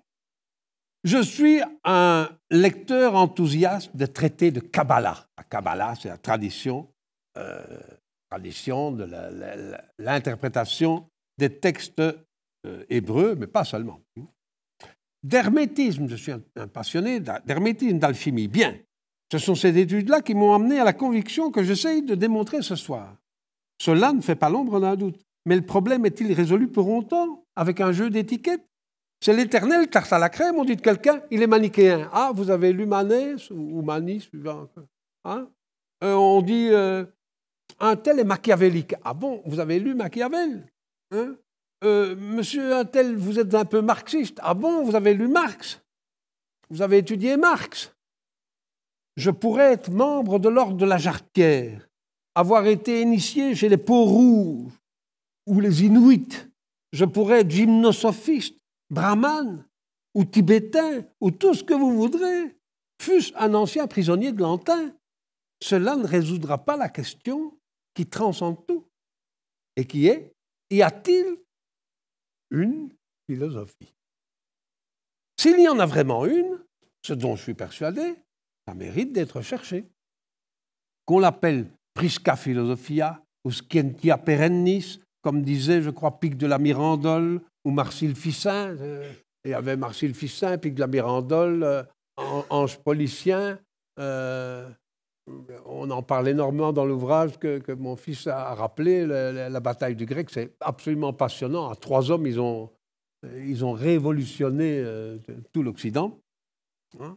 Je suis un lecteur enthousiaste des traités de Kabbalah. La Kabbalah, c'est la tradition de l'interprétation des textes hébreux, mais pas seulement. D'hermétisme, je suis un passionné d'hermétisme, d'alchimie. Bien, ce sont ces études-là qui m'ont amené à la conviction que j'essaye de démontrer ce soir. Cela ne fait pas l'ombre d'un doute. Mais le problème est-il résolu pour longtemps, avec un jeu d'étiquettes? C'est l'éternel tarte à la crème, on dit de quelqu'un, il est manichéen. Ah, vous avez lu Manès ou Manis, suivant. Hein? On dit, un tel est machiavélique. Ah bon, vous avez lu Machiavel? Hein? Monsieur un tel, vous êtes un peu marxiste. Ah bon, vous avez lu Marx? Vous avez étudié Marx? Je pourrais être membre de l'ordre de la Jarretière, avoir été initié chez les Peaux-Rouges ou les Inuits. Je pourrais être gymnosophiste, brahmane ou tibétain ou tout ce que vous voudrez, fût-ce un ancien prisonnier de l'Antin. Cela ne résoudra pas la question qui transcende tout et qui est, y a-t-il une philosophie? S'il y en a vraiment une, ce dont je suis persuadé, ça mérite d'être cherché. Qu'on l'appelle Prisca Philosophia ou Scientia Perennis, comme disait, je crois, Pic de la Mirandole ou Marcille Ficin. Il y avait Marcille Ficin, Pic de la Mirandole, Ange Policien. On en parle énormément dans l'ouvrage que mon fils a rappelé, la bataille du grec. C'est absolument passionnant. À 3 hommes, ils ont révolutionné tout l'Occident. Hein?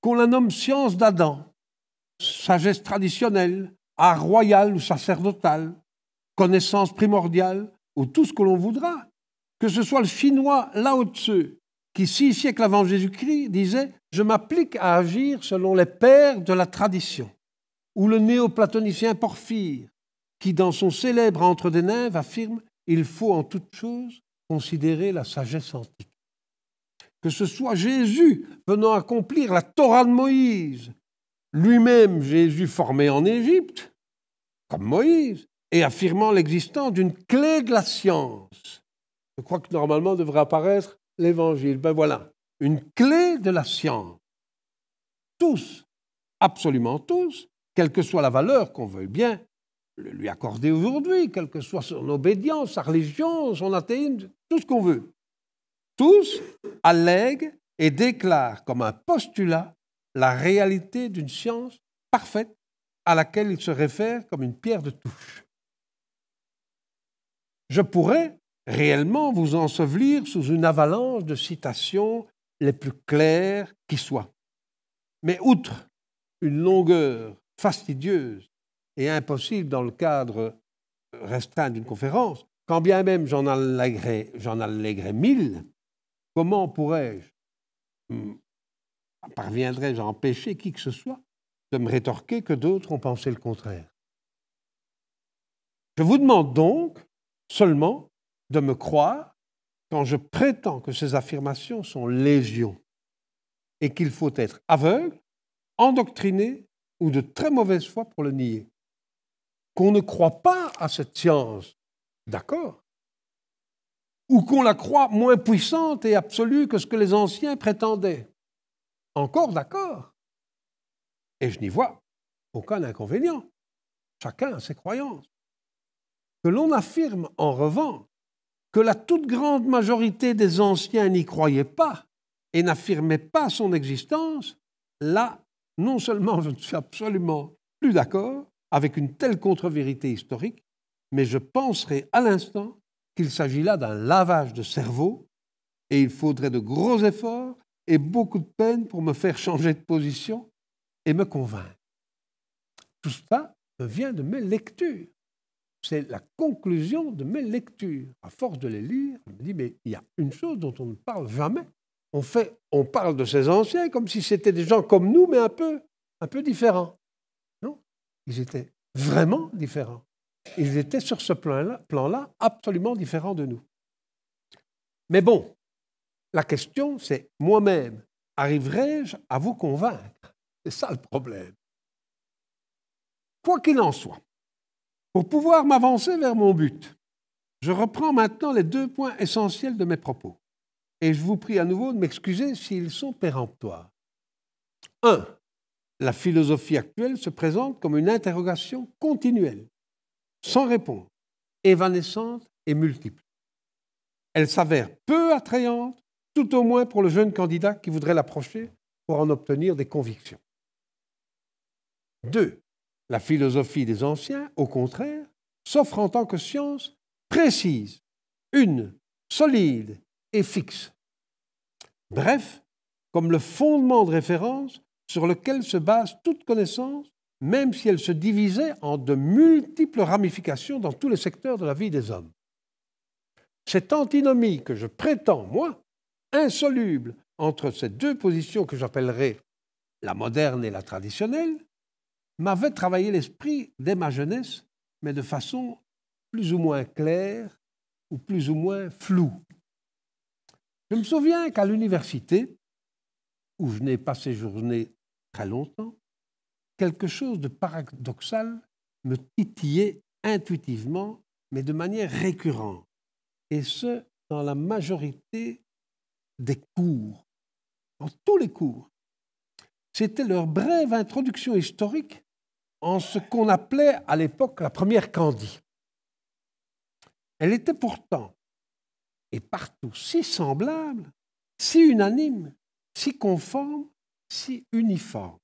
Qu'on la nomme science d'Adam, sagesse traditionnelle, art royal ou sacerdotal, connaissance primordiale, ou tout ce que l'on voudra. Que ce soit le chinois Lao Tzu qui, 6 siècles avant Jésus-Christ, disait « Je m'applique à agir selon les pères de la tradition », ou le néoplatonicien Porphyre, qui, dans son célèbre Entre des Nymphes, affirme « Il faut en toute chose considérer la sagesse antique ». Que ce soit Jésus venant accomplir la Torah de Moïse, lui-même Jésus formé en Égypte, comme Moïse, et affirmant l'existence d'une clé de la science. Je crois que normalement devrait apparaître l'Évangile. Ben voilà, une clé de la science. Tous, absolument tous, quelle que soit la valeur qu'on veuille bien lui accorder aujourd'hui, quelle que soit son obédience, sa religion, son athéisme, tout ce qu'on veut. Tous allèguent et déclarent comme un postulat la réalité d'une science parfaite à laquelle ils se réfèrent comme une pierre de touche. Je pourrais réellement vous ensevelir sous une avalanche de citations les plus claires qui soient. Mais outre une longueur fastidieuse et impossible dans le cadre restreint d'une conférence, quand bien même j'en allèguerais 1000, comment pourrais-je, parviendrais-je à empêcher qui que ce soit de me rétorquer que d'autres ont pensé le contraire? Je vous demande donc seulement de me croire quand je prétends que ces affirmations sont légion et qu'il faut être aveugle, endoctriné ou de très mauvaise foi pour le nier. Qu'on ne croit pas à cette science, d'accord, ou qu'on la croit moins puissante et absolue que ce que les anciens prétendaient, encore d'accord. Et je n'y vois aucun inconvénient. Chacun a ses croyances. Que l'on affirme en revanche que la toute grande majorité des anciens n'y croyaient pas et n'affirmaient pas son existence, là, non seulement je ne suis absolument plus d'accord avec une telle contre-vérité historique, mais je penserai à l'instant qu'il s'agit là d'un lavage de cerveau et il faudrait de gros efforts et beaucoup de peine pour me faire changer de position et me convaincre. Tout ça me vient de mes lectures. C'est la conclusion de mes lectures. À force de les lire, je me dis, mais il y a une chose dont on ne parle jamais. On parle de ces anciens comme si c'était des gens comme nous, mais un peu différents. Non, ils étaient vraiment différents. Ils étaient sur ce plan-là absolument différents de nous. Mais bon, la question, c'est moi-même, arriverai-je à vous convaincre? C'est ça le problème. Quoi qu'il en soit, pour pouvoir m'avancer vers mon but, je reprends maintenant les 2 points essentiels de mes propos. Et je vous prie à nouveau de m'excuser s'ils sont péremptoires. 1. La philosophie actuelle se présente comme une interrogation continuelle, sans réponse, évanescente et multiple. Elle s'avère peu attrayante, tout au moins pour le jeune candidat qui voudrait l'approcher pour en obtenir des convictions. 2. La philosophie des anciens, au contraire, s'offre en tant que science précise, une, solide et fixe. Bref, comme le fondement de référence sur lequel se base toute connaissance, même si elle se divisait en de multiples ramifications dans tous les secteurs de la vie des hommes. Cette antinomie que je prétends, moi, insoluble entre ces 2 positions que j'appellerais la moderne et la traditionnelle, m'avait travaillé l'esprit dès ma jeunesse, mais de façon plus ou moins claire ou plus ou moins floue. Je me souviens qu'à l'université, où je n'ai pas séjourné très longtemps, quelque chose de paradoxal me titillait intuitivement, mais de manière récurrente, et ce, dans la majorité des cours, dans tous les cours. C'était leur brève introduction historique en ce qu'on appelait à l'époque la première Candie. Elle était pourtant, et partout, si semblable, si unanime, si conforme, si uniforme.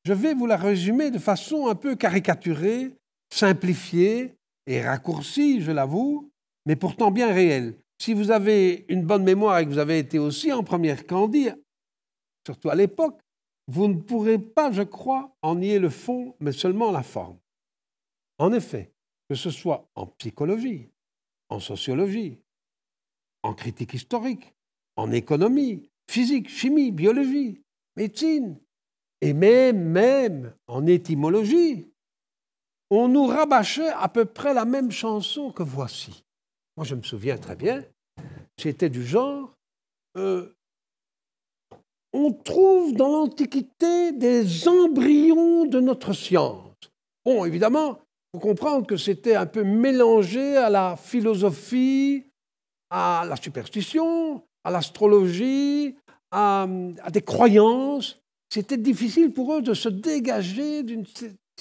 Je vais vous la résumer de façon un peu caricaturée, simplifiée et raccourcie, je l'avoue, mais pourtant bien réelle. Si vous avez une bonne mémoire et que vous avez été aussi en première Candie, surtout à l'époque, vous ne pourrez pas, je crois, en nier le fond, mais seulement la forme. En effet, que ce soit en psychologie, en sociologie, en critique historique, en économie, physique, chimie, biologie, médecine, et même en étymologie, on nous rabâchait à peu près la même chanson que voici. Moi, je me souviens très bien, c'était du genre on trouve dans l'Antiquité des embryons de notre science. Bon, évidemment, il faut comprendre que c'était un peu mélangé à la philosophie, à la superstition, à l'astrologie, à des croyances. C'était difficile pour eux de se dégager d'une...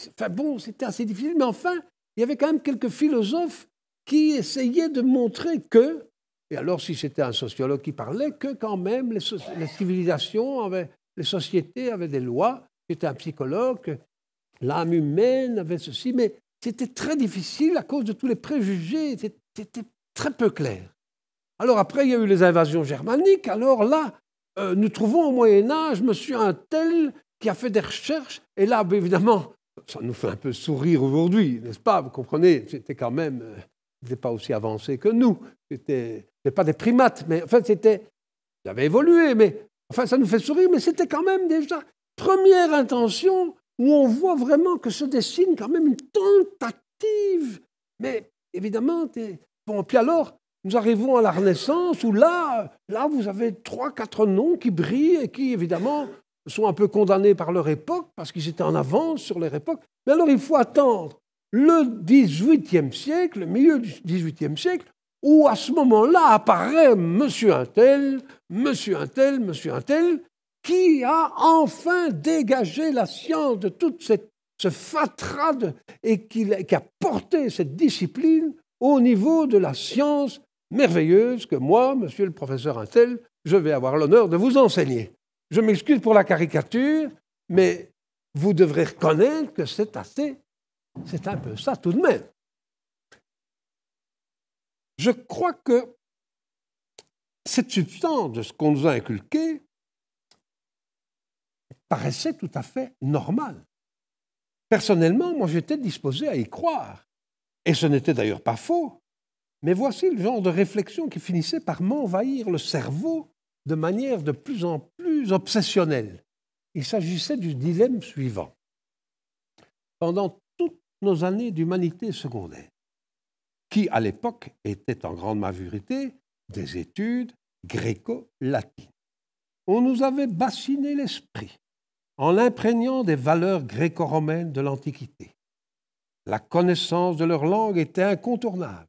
Enfin bon, c'était assez difficile, mais enfin, il y avait quand même quelques philosophes qui essayaient de montrer que, et alors si c'était un sociologue qui parlait, que quand même les civilisations, les sociétés avaient des lois. C'était un psychologue, que l'âme humaine avait ceci, mais c'était très difficile à cause de tous les préjugés, c'était très peu clair. Alors après, il y a eu les invasions germaniques, alors là, nous trouvons au Moyen-Âge monsieur un tel qui a fait des recherches, et là, évidemment, ça nous fait un peu sourire aujourd'hui, n'est-ce pas? Vous comprenez, c'était quand même, c'était pas aussi avancé que nous, c'était pas des primates, mais enfin, ça avait évolué, mais enfin, ça nous fait sourire, mais c'était quand même déjà première intention où on voit vraiment que se dessine quand même une tentative. Mais évidemment, bon, puis alors, nous arrivons à la Renaissance où là vous avez 3-4 noms qui brillent et qui, évidemment, sont un peu condamnés par leur époque parce qu'ils étaient en avance sur leur époque. Mais alors, il faut attendre le XVIIIe siècle, le milieu du XVIIIe siècle, où à ce moment-là apparaît monsieur un tel, qui a enfin dégagé la science de tout ce fatras et qui a porté cette discipline au niveau de la science merveilleuse que moi, monsieur le professeur un tel, je vais avoir l'honneur de vous enseigner. Je m'excuse pour la caricature, mais vous devrez reconnaître que c'est un peu ça tout de même. Je crois que cette substance de ce qu'on nous a inculqué paraissait tout à fait normale. Personnellement, moi, j'étais disposé à y croire. Et ce n'était d'ailleurs pas faux. Mais voici le genre de réflexion qui finissait par m'envahir le cerveau de manière de plus en plus obsessionnelle. Il s'agissait du dilemme suivant. Pendant toutes nos années d'humanité secondaire, qui, à l'époque, étaient en grande majorité des études gréco-latines, on nous avait bassiné l'esprit en l'imprégnant des valeurs gréco-romaines de l'Antiquité. La connaissance de leur langue était incontournable.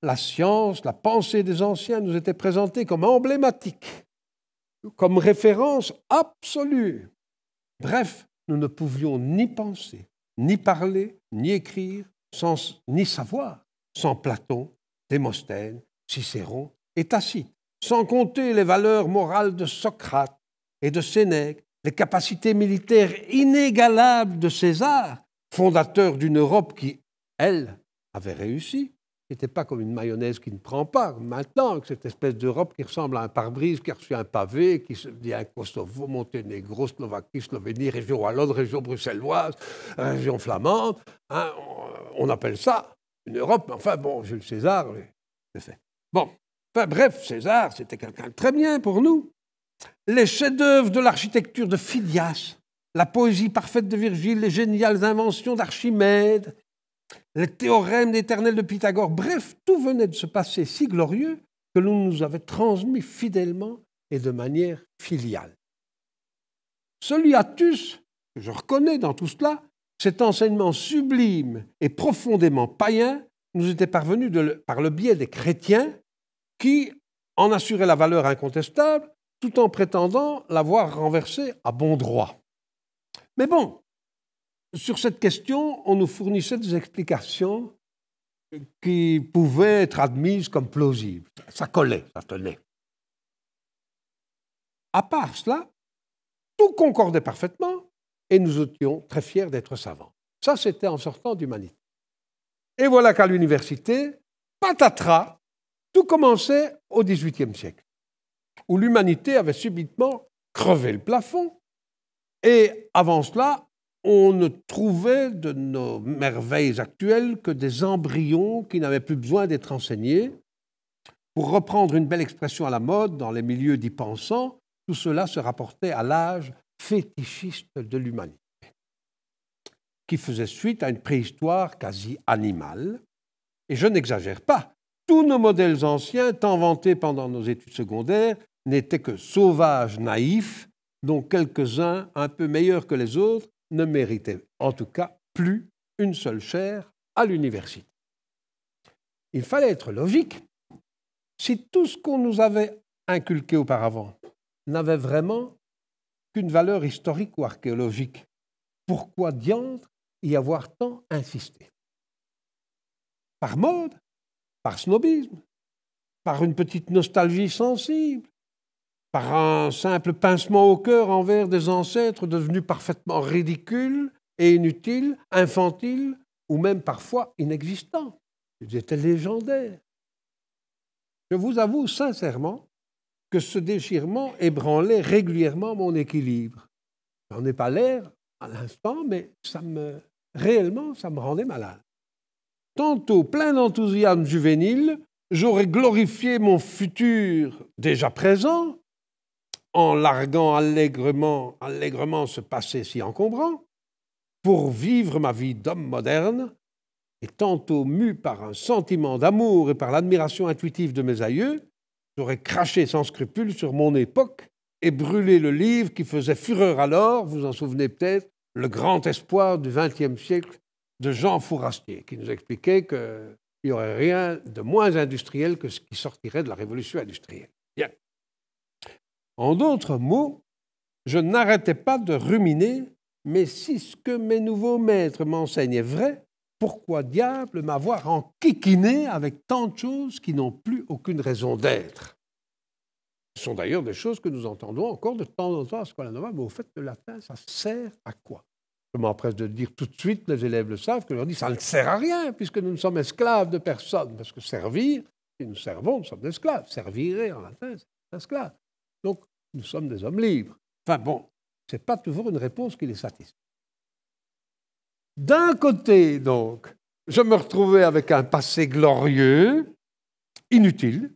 La science, la pensée des anciens nous étaient présentées comme emblématiques, comme référence absolue. Bref, nous ne pouvions ni penser, ni parler, ni écrire, ni savoir, sans Platon, Démosthène, Cicéron et Tacite, sans compter les valeurs morales de Socrate et de Sénèque, les capacités militaires inégalables de César, fondateur d'une Europe qui, elle, avait réussi. Ce n'était pas comme une mayonnaise qui ne prend pas, maintenant, cette espèce d'Europe qui ressemble à un pare-brise, qui a reçu un pavé, qui se dit un Kosovo, Monténégro, Slovaquie, Slovénie, région wallonne, région bruxelloise, région flamande. Hein, on appelle ça une Europe, mais enfin, bon, Jules César, c'est fait. Bon, enfin, bref, César, c'était quelqu'un de très bien pour nous. Les chefs-d'œuvre de l'architecture de Phidias, la poésie parfaite de Virgile, les géniales inventions d'Archimède, les théorèmes d'éternel de Pythagore, bref, tout venait de se passer si glorieux que l'on nous avait transmis fidèlement et de manière filiale. Celui Attus, que je reconnais dans tout cela, cet enseignement sublime et profondément païen nous était parvenu par le biais des chrétiens qui en assuraient la valeur incontestable tout en prétendant l'avoir renversé à bon droit. Mais bon, sur cette question, on nous fournissait des explications qui pouvaient être admises comme plausibles. Ça collait, ça tenait. À part cela, tout concordait parfaitement et nous étions très fiers d'être savants. Ça, c'était en sortant d'humanité. Et voilà qu'à l'université, patatras, tout commençait au XVIIIe siècle, où l'humanité avait subitement crevé le plafond. Et avant cela, on ne trouvait de nos merveilles actuelles que des embryons qui n'avaient plus besoin d'être enseignés. Pour reprendre une belle expression à la mode dans les milieux d'y pensants, tout cela se rapportait à l'âge fétichiste de l'humanité, qui faisait suite à une préhistoire quasi animale. Et je n'exagère pas, tous nos modèles anciens, tant vantés pendant nos études secondaires, n'étaient que sauvages naïfs, dont quelques-uns, un peu meilleurs que les autres, ne méritaient en tout cas plus une seule chaire à l'université. Il fallait être logique. Si tout ce qu'on nous avait inculqué auparavant n'avait vraiment qu'une valeur historique ou archéologique, pourquoi diantre y avoir tant insisté? Par mode, par snobisme, par une petite nostalgie sensible, par un simple pincement au cœur envers des ancêtres devenus parfaitement ridicules et inutiles, infantiles ou même parfois inexistants. Ils étaient légendaires. Je vous avoue sincèrement que ce déchirement ébranlait régulièrement mon équilibre. J'en ai pas l'air à l'instant, mais réellement, ça me rendait malade. Tantôt, plein d'enthousiasme juvénile, j'aurais glorifié mon futur déjà présent, en larguant allègrement ce passé si encombrant, pour vivre ma vie d'homme moderne, et tantôt mu par un sentiment d'amour et par l'admiration intuitive de mes aïeux, j'aurais craché sans scrupule sur mon époque et brûlé le livre qui faisait fureur alors, vous en souvenez peut-être, Le grand espoir du XXe siècle de Jean Fourastier, qui nous expliquait qu'il n'y aurait rien de moins industriel que ce qui sortirait de la révolution industrielle. Bien. En d'autres mots, je n'arrêtais pas de ruminer, mais si ce que mes nouveaux maîtres m'enseignent est vrai, pourquoi diable m'avoir enquiquiné avec tant de choses qui n'ont plus aucune raison d'être? Ce sont d'ailleurs des choses que nous entendons encore de temps en temps à Scuola Nova, mais au fait, le latin, ça sert à quoi? Je m'empresse de dire tout de suite, les élèves le savent, que je leur dis ça ne sert à rien, puisque nous ne sommes esclaves de personne. Parce que servir, si nous servons, nous sommes des esclaves. Servire en latin, c'est esclave. Donc, nous sommes des hommes libres. Enfin bon, ce n'est pas toujours une réponse qui les satisfait. D'un côté, donc, je me retrouvais avec un passé glorieux, inutile,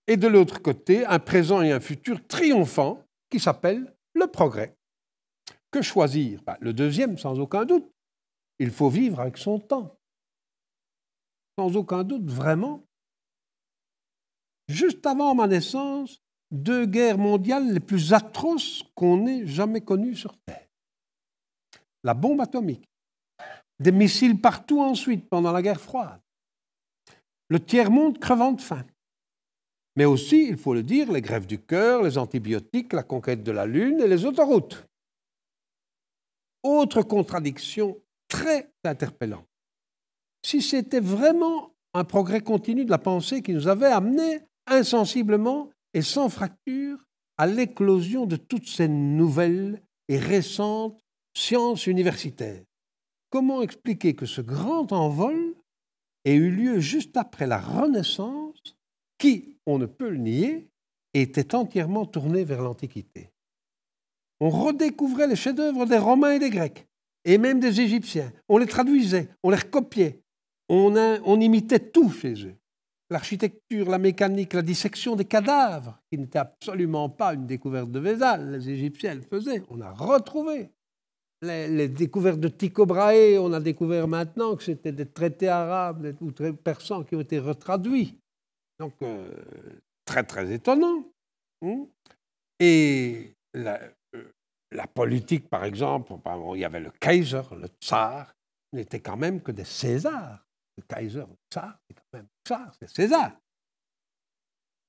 et de l'autre côté, un présent et un futur triomphant qui s'appelle le progrès. Que choisir? Le deuxième, sans aucun doute. Il faut vivre avec son temps. Sans aucun doute, vraiment. Juste avant ma naissance, 2 guerres mondiales les plus atroces qu'on ait jamais connues sur Terre. La bombe atomique. Des missiles partout ensuite, pendant la guerre froide. Le tiers-monde crevant de faim. Mais aussi, il faut le dire, les greffes du cœur, les antibiotiques, la conquête de la Lune et les autoroutes. Autre contradiction très interpellante. Si c'était vraiment un progrès continu de la pensée qui nous avait amenés insensiblement et sans fracture à l'éclosion de toutes ces nouvelles et récentes sciences universitaires, comment expliquer que ce grand envol ait eu lieu juste après la Renaissance qui, on ne peut le nier, était entièrement tournée vers l'Antiquité? On redécouvrait les chefs-d'œuvre des Romains et des Grecs, et même des Égyptiens. On les traduisait, on les recopiait, on imitait tout chez eux. L'architecture, la mécanique, la dissection des cadavres, qui n'était absolument pas une découverte de Vézal, les Égyptiens le faisaient, on a retrouvé. Les découvertes de Tycho Brahe, on a découvert maintenant que c'était des traités arabes ou persans qui ont été retraduits. Donc, très, très étonnant. Et la politique, par exemple, il y avait le Kaiser, le tsar, n'était quand même que des Césars. Le Kaiser, le tsar, c'est quand même tsar, c'est César.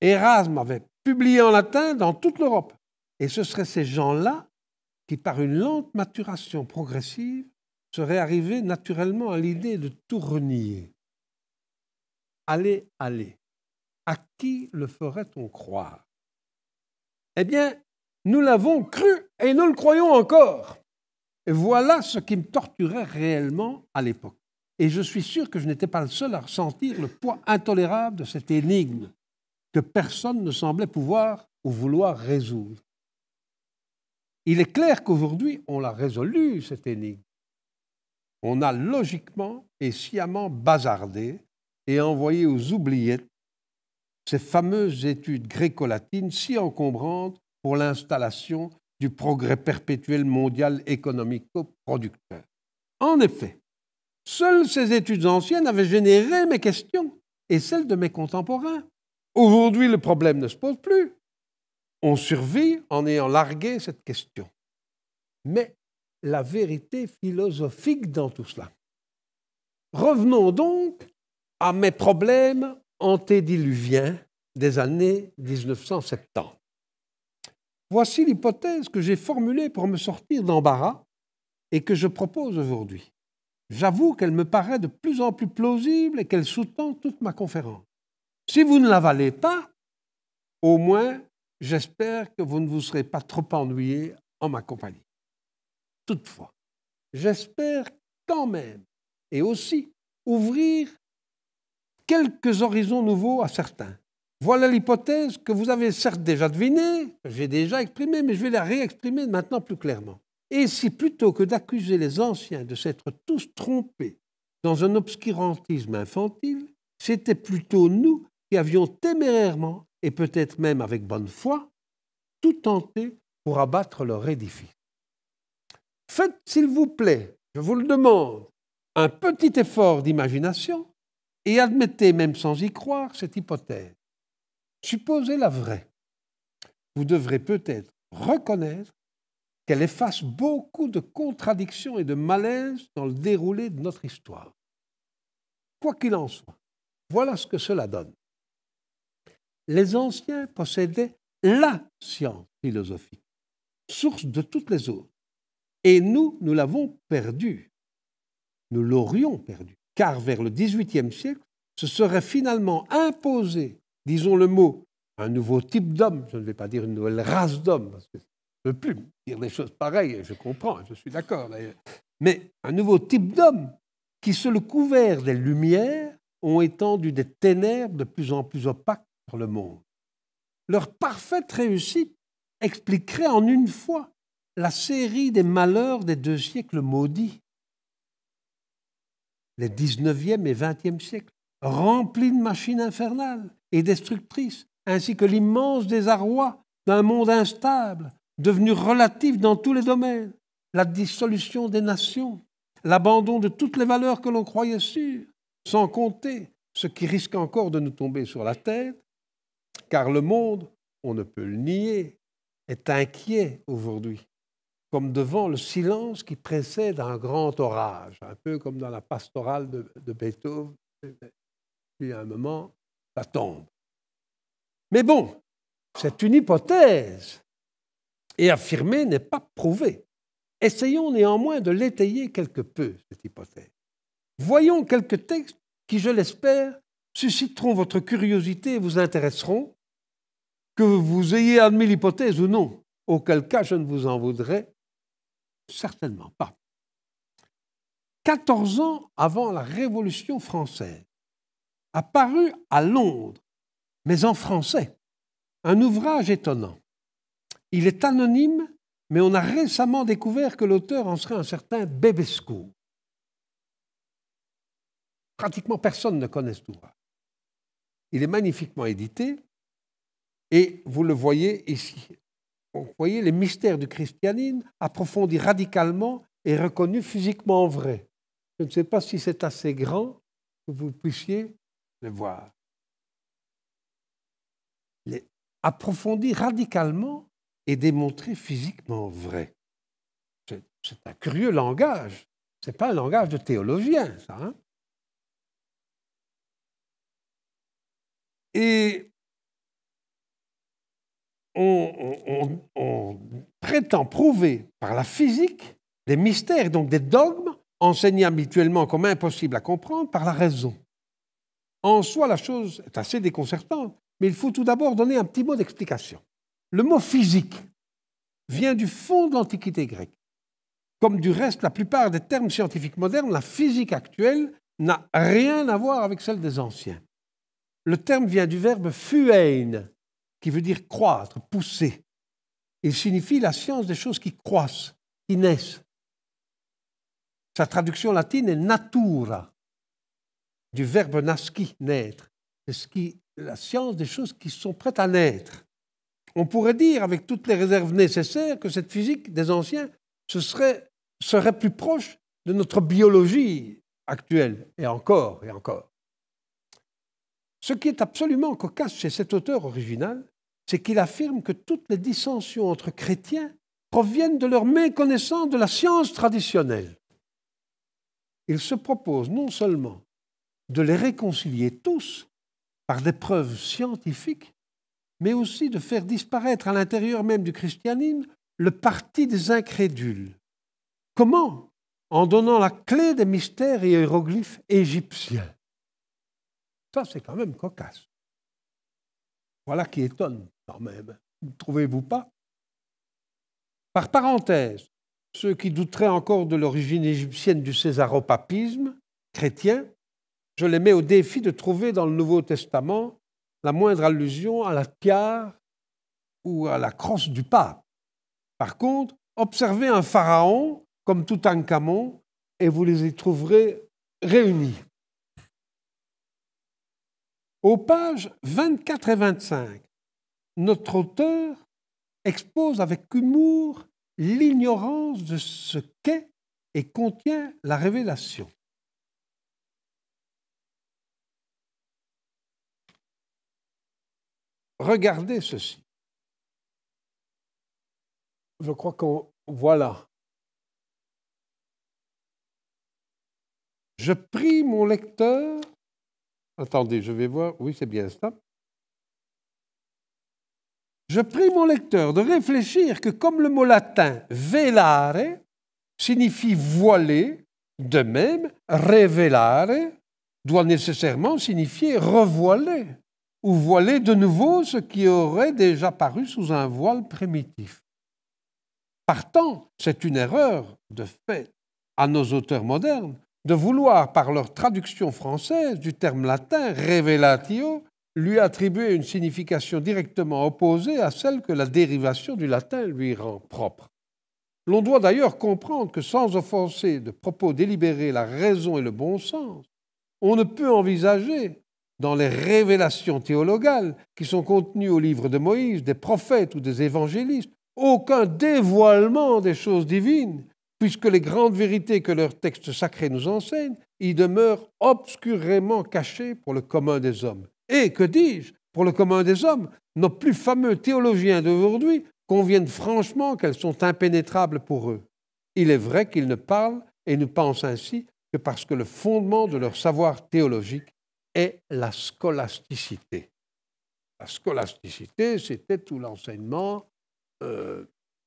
Erasme avait publié en latin dans toute l'Europe. Et ce seraient ces gens-là qui, par une lente maturation progressive, seraient arrivés naturellement à l'idée de tout renier. Allez, allez. À qui le ferait-on croire? Eh bien, nous l'avons cru et nous le croyons encore. Et voilà ce qui me torturait réellement à l'époque. Et je suis sûr que je n'étais pas le seul à ressentir le poids intolérable de cette énigme que personne ne semblait pouvoir ou vouloir résoudre. Il est clair qu'aujourd'hui, on l'a résolue, cette énigme. On a logiquement et sciemment bazardé et envoyé aux oubliettes ces fameuses études gréco-latines si encombrantes pour l'installation du progrès perpétuel mondial économico-producteur. En effet, seules ces études anciennes avaient généré mes questions et celles de mes contemporains. Aujourd'hui, le problème ne se pose plus. On survit en ayant largué cette question. Mais la vérité philosophique dans tout cela. Revenons donc à mes problèmes antédiluviens des années 1970. Voici l'hypothèse que j'ai formulée pour me sortir d'embarras et que je propose aujourd'hui. J'avoue qu'elle me paraît de plus en plus plausible et qu'elle sous-tend toute ma conférence. Si vous ne la valez pas, au moins, j'espère que vous ne vous serez pas trop ennuyé en ma compagnie. Toutefois, j'espère quand même, et aussi ouvrir quelques horizons nouveaux à certains. Voilà l'hypothèse que vous avez certes déjà devinée, que j'ai déjà exprimée, mais je vais la réexprimer maintenant plus clairement. Et si plutôt que d'accuser les anciens de s'être tous trompés dans un obscurantisme infantile, c'était plutôt nous qui avions témérairement, et peut-être même avec bonne foi, tout tenté pour abattre leur édifice. Faites, s'il vous plaît, je vous le demande, un petit effort d'imagination et admettez, même sans y croire, cette hypothèse. Supposez-la vraie. Vous devrez peut-être reconnaître qu'elle efface beaucoup de contradictions et de malaises dans le déroulé de notre histoire. Quoi qu'il en soit, voilà ce que cela donne. Les anciens possédaient la science philosophique, source de toutes les autres. Et nous l'avons perdue. Nous l'aurions perdue, car vers le XVIIIe siècle, se serait finalement imposé, disons le mot, un nouveau type d'homme, je ne vais pas dire une nouvelle race d'hommes, parce que je ne veux plus dire des choses pareilles, je comprends, je suis d'accord d'ailleurs, mais un nouveau type d'homme qui, sous le couvert des Lumières, ont étendu des ténèbres de plus en plus opaques sur le monde. Leur parfaite réussite expliquerait en une fois la série des malheurs des 2 siècles maudits, les 19e et 20e siècles, remplis de machines infernales et destructrices, ainsi que l'immense désarroi d'un monde instable, devenu relatif dans tous les domaines, la dissolution des nations, l'abandon de toutes les valeurs que l'on croyait sûres, sans compter ce qui risque encore de nous tomber sur la tête, car le monde, on ne peut le nier, est inquiet aujourd'hui, comme devant le silence qui précède un grand orage, un peu comme dans la pastorale de Beethoven. Puis à un moment, ça tombe. Mais bon, c'est une hypothèse, et affirmer n'est pas prouvé. Essayons néanmoins de l'étayer quelque peu, cette hypothèse. Voyons quelques textes qui, je l'espère, susciteront votre curiosité et vous intéresseront, que vous ayez admis l'hypothèse ou non, auquel cas je ne vous en voudrais certainement pas. 14 ans avant la Révolution française, apparu à Londres, mais en français, un ouvrage étonnant. Il est anonyme, mais on a récemment découvert que l'auteur en serait un certain Bebesco. Pratiquement personne ne connaît cet ouvrage. Il est magnifiquement édité, et vous le voyez ici. Vous voyez, les mystères du christianisme approfondis radicalement et reconnus physiquement vrais. Je ne sais pas si c'est assez grand que vous puissiez le voir. Les approfondis radicalement et démontrés physiquement vrais. C'est un curieux langage. Ce n'est pas un langage de théologien, ça. Hein? Et on prétend prouver par la physique des mystères, donc des dogmes, enseignés habituellement comme impossibles à comprendre par la raison. En soi, la chose est assez déconcertante, mais il faut tout d'abord donner un petit mot d'explication. Le mot physique vient du fond de l'Antiquité grecque. Comme du reste, la plupart des termes scientifiques modernes, la physique actuelle n'a rien à voir avec celle des anciens. Le terme vient du verbe phuein, qui veut dire croître, pousser. Il signifie la science des choses qui croissent, qui naissent. Sa traduction latine est natura, du verbe nasci, naître. C'est ce qui la science des choses qui sont prêtes à naître. On pourrait dire, avec toutes les réserves nécessaires, que cette physique des anciens serait plus proche de notre biologie actuelle, et encore, et encore. Ce qui est absolument cocasse chez cet auteur original, c'est qu'il affirme que toutes les dissensions entre chrétiens proviennent de leur méconnaissance de la science traditionnelle. Il se propose non seulement de les réconcilier tous par des preuves scientifiques, mais aussi de faire disparaître à l'intérieur même du christianisme le parti des incrédules. Comment? En donnant la clé des mystères et hiéroglyphes égyptiens. Ça, c'est quand même cocasse. Voilà qui étonne quand même. Ne trouvez-vous pas? Par parenthèse, ceux qui douteraient encore de l'origine égyptienne du césaropapisme chrétien, je les mets au défi de trouver dans le Nouveau Testament la moindre allusion à la tiare ou à la crosse du pape. Par contre, observez un pharaon comme Toutankhamon et vous les y trouverez réunis. Aux pages 24 et 25, notre auteur expose avec humour l'ignorance de ce qu'est et contient la révélation. Regardez ceci. Je crois qu'on... Voilà. Je prie mon lecteur... Attendez, je vais voir. Oui, c'est bien ça. Je prie mon lecteur de réfléchir que comme le mot latin « velare » signifie « voiler », de même « revelare » doit nécessairement signifier « revoiler » ou « voiler de nouveau ce qui aurait déjà paru sous un voile primitif. » Partant, c'est une erreur de fait à nos auteurs modernes de vouloir, par leur traduction française du terme latin « revelatio », lui attribuer une signification directement opposée à celle que la dérivation du latin lui rend propre. L'on doit d'ailleurs comprendre que sans offenser de propos délibérés la raison et le bon sens, on ne peut envisager, dans les révélations théologales qui sont contenues au livre de Moïse, des prophètes ou des évangélistes, aucun dévoilement des choses divines, puisque les grandes vérités que leurs textes sacrés nous enseignent y demeurent obscurément cachées pour le commun des hommes. Et, que dis-je, pour le commun des hommes, nos plus fameux théologiens d'aujourd'hui conviennent franchement qu'elles sont impénétrables pour eux. Il est vrai qu'ils ne parlent et ne pensent ainsi que parce que le fondement de leur savoir théologique est la scolasticité. La scolasticité, c'était tout l'enseignement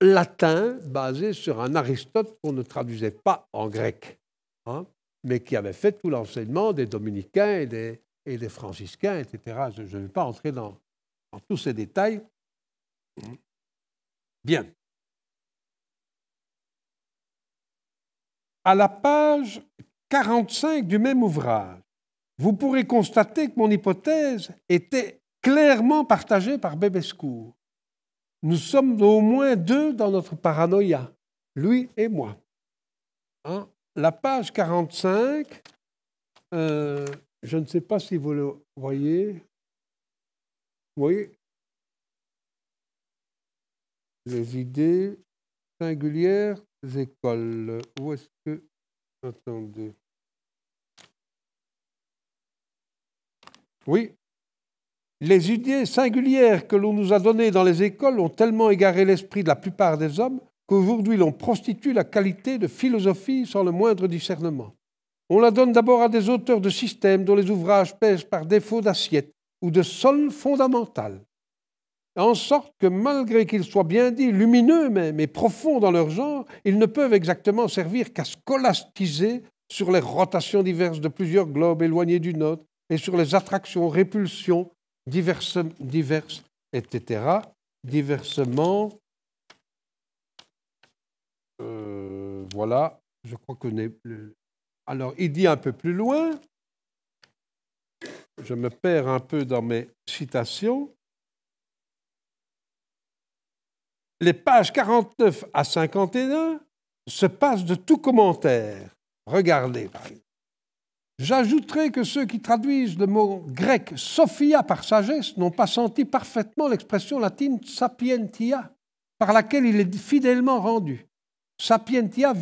latin basé sur un Aristote qu'on ne traduisait pas en grec, hein, mais qui avait fait tout l'enseignement des dominicains et des franciscains, etc. Je ne vais pas entrer dans tous ces détails. Bien. À la page 45 du même ouvrage, vous pourrez constater que mon hypothèse était clairement partagée par Bébescourt. Nous sommes au moins deux dans notre paranoïa, lui et moi. Hein? La page 45, je ne sais pas si vous le voyez. Oui. Les idées singulières des écoles. Où est-ce que... Attendez. Oui. Les idées singulières que l'on nous a données dans les écoles ont tellement égaré l'esprit de la plupart des hommes qu'aujourd'hui l'on prostitue la qualité de philosophie sans le moindre discernement. On la donne d'abord à des auteurs de systèmes dont les ouvrages pèsent par défaut d'assiette ou de sol fondamental, en sorte que malgré qu'ils soient bien dits, lumineux même et profonds dans leur genre, ils ne peuvent exactement servir qu'à scolastiser sur les rotations diverses de plusieurs globes éloignés du nôtre et sur les attractions, répulsions diverses, etc. Diversement, voilà, je crois que... Alors, il dit un peu plus loin, je me perds un peu dans mes citations, les pages 49 à 51 se passent de tout commentaire. Regardez, par exemple. J'ajouterai que ceux qui traduisent le mot grec sophia par sagesse n'ont pas senti parfaitement l'expression latine sapientia, par laquelle il est fidèlement rendu. Sapientia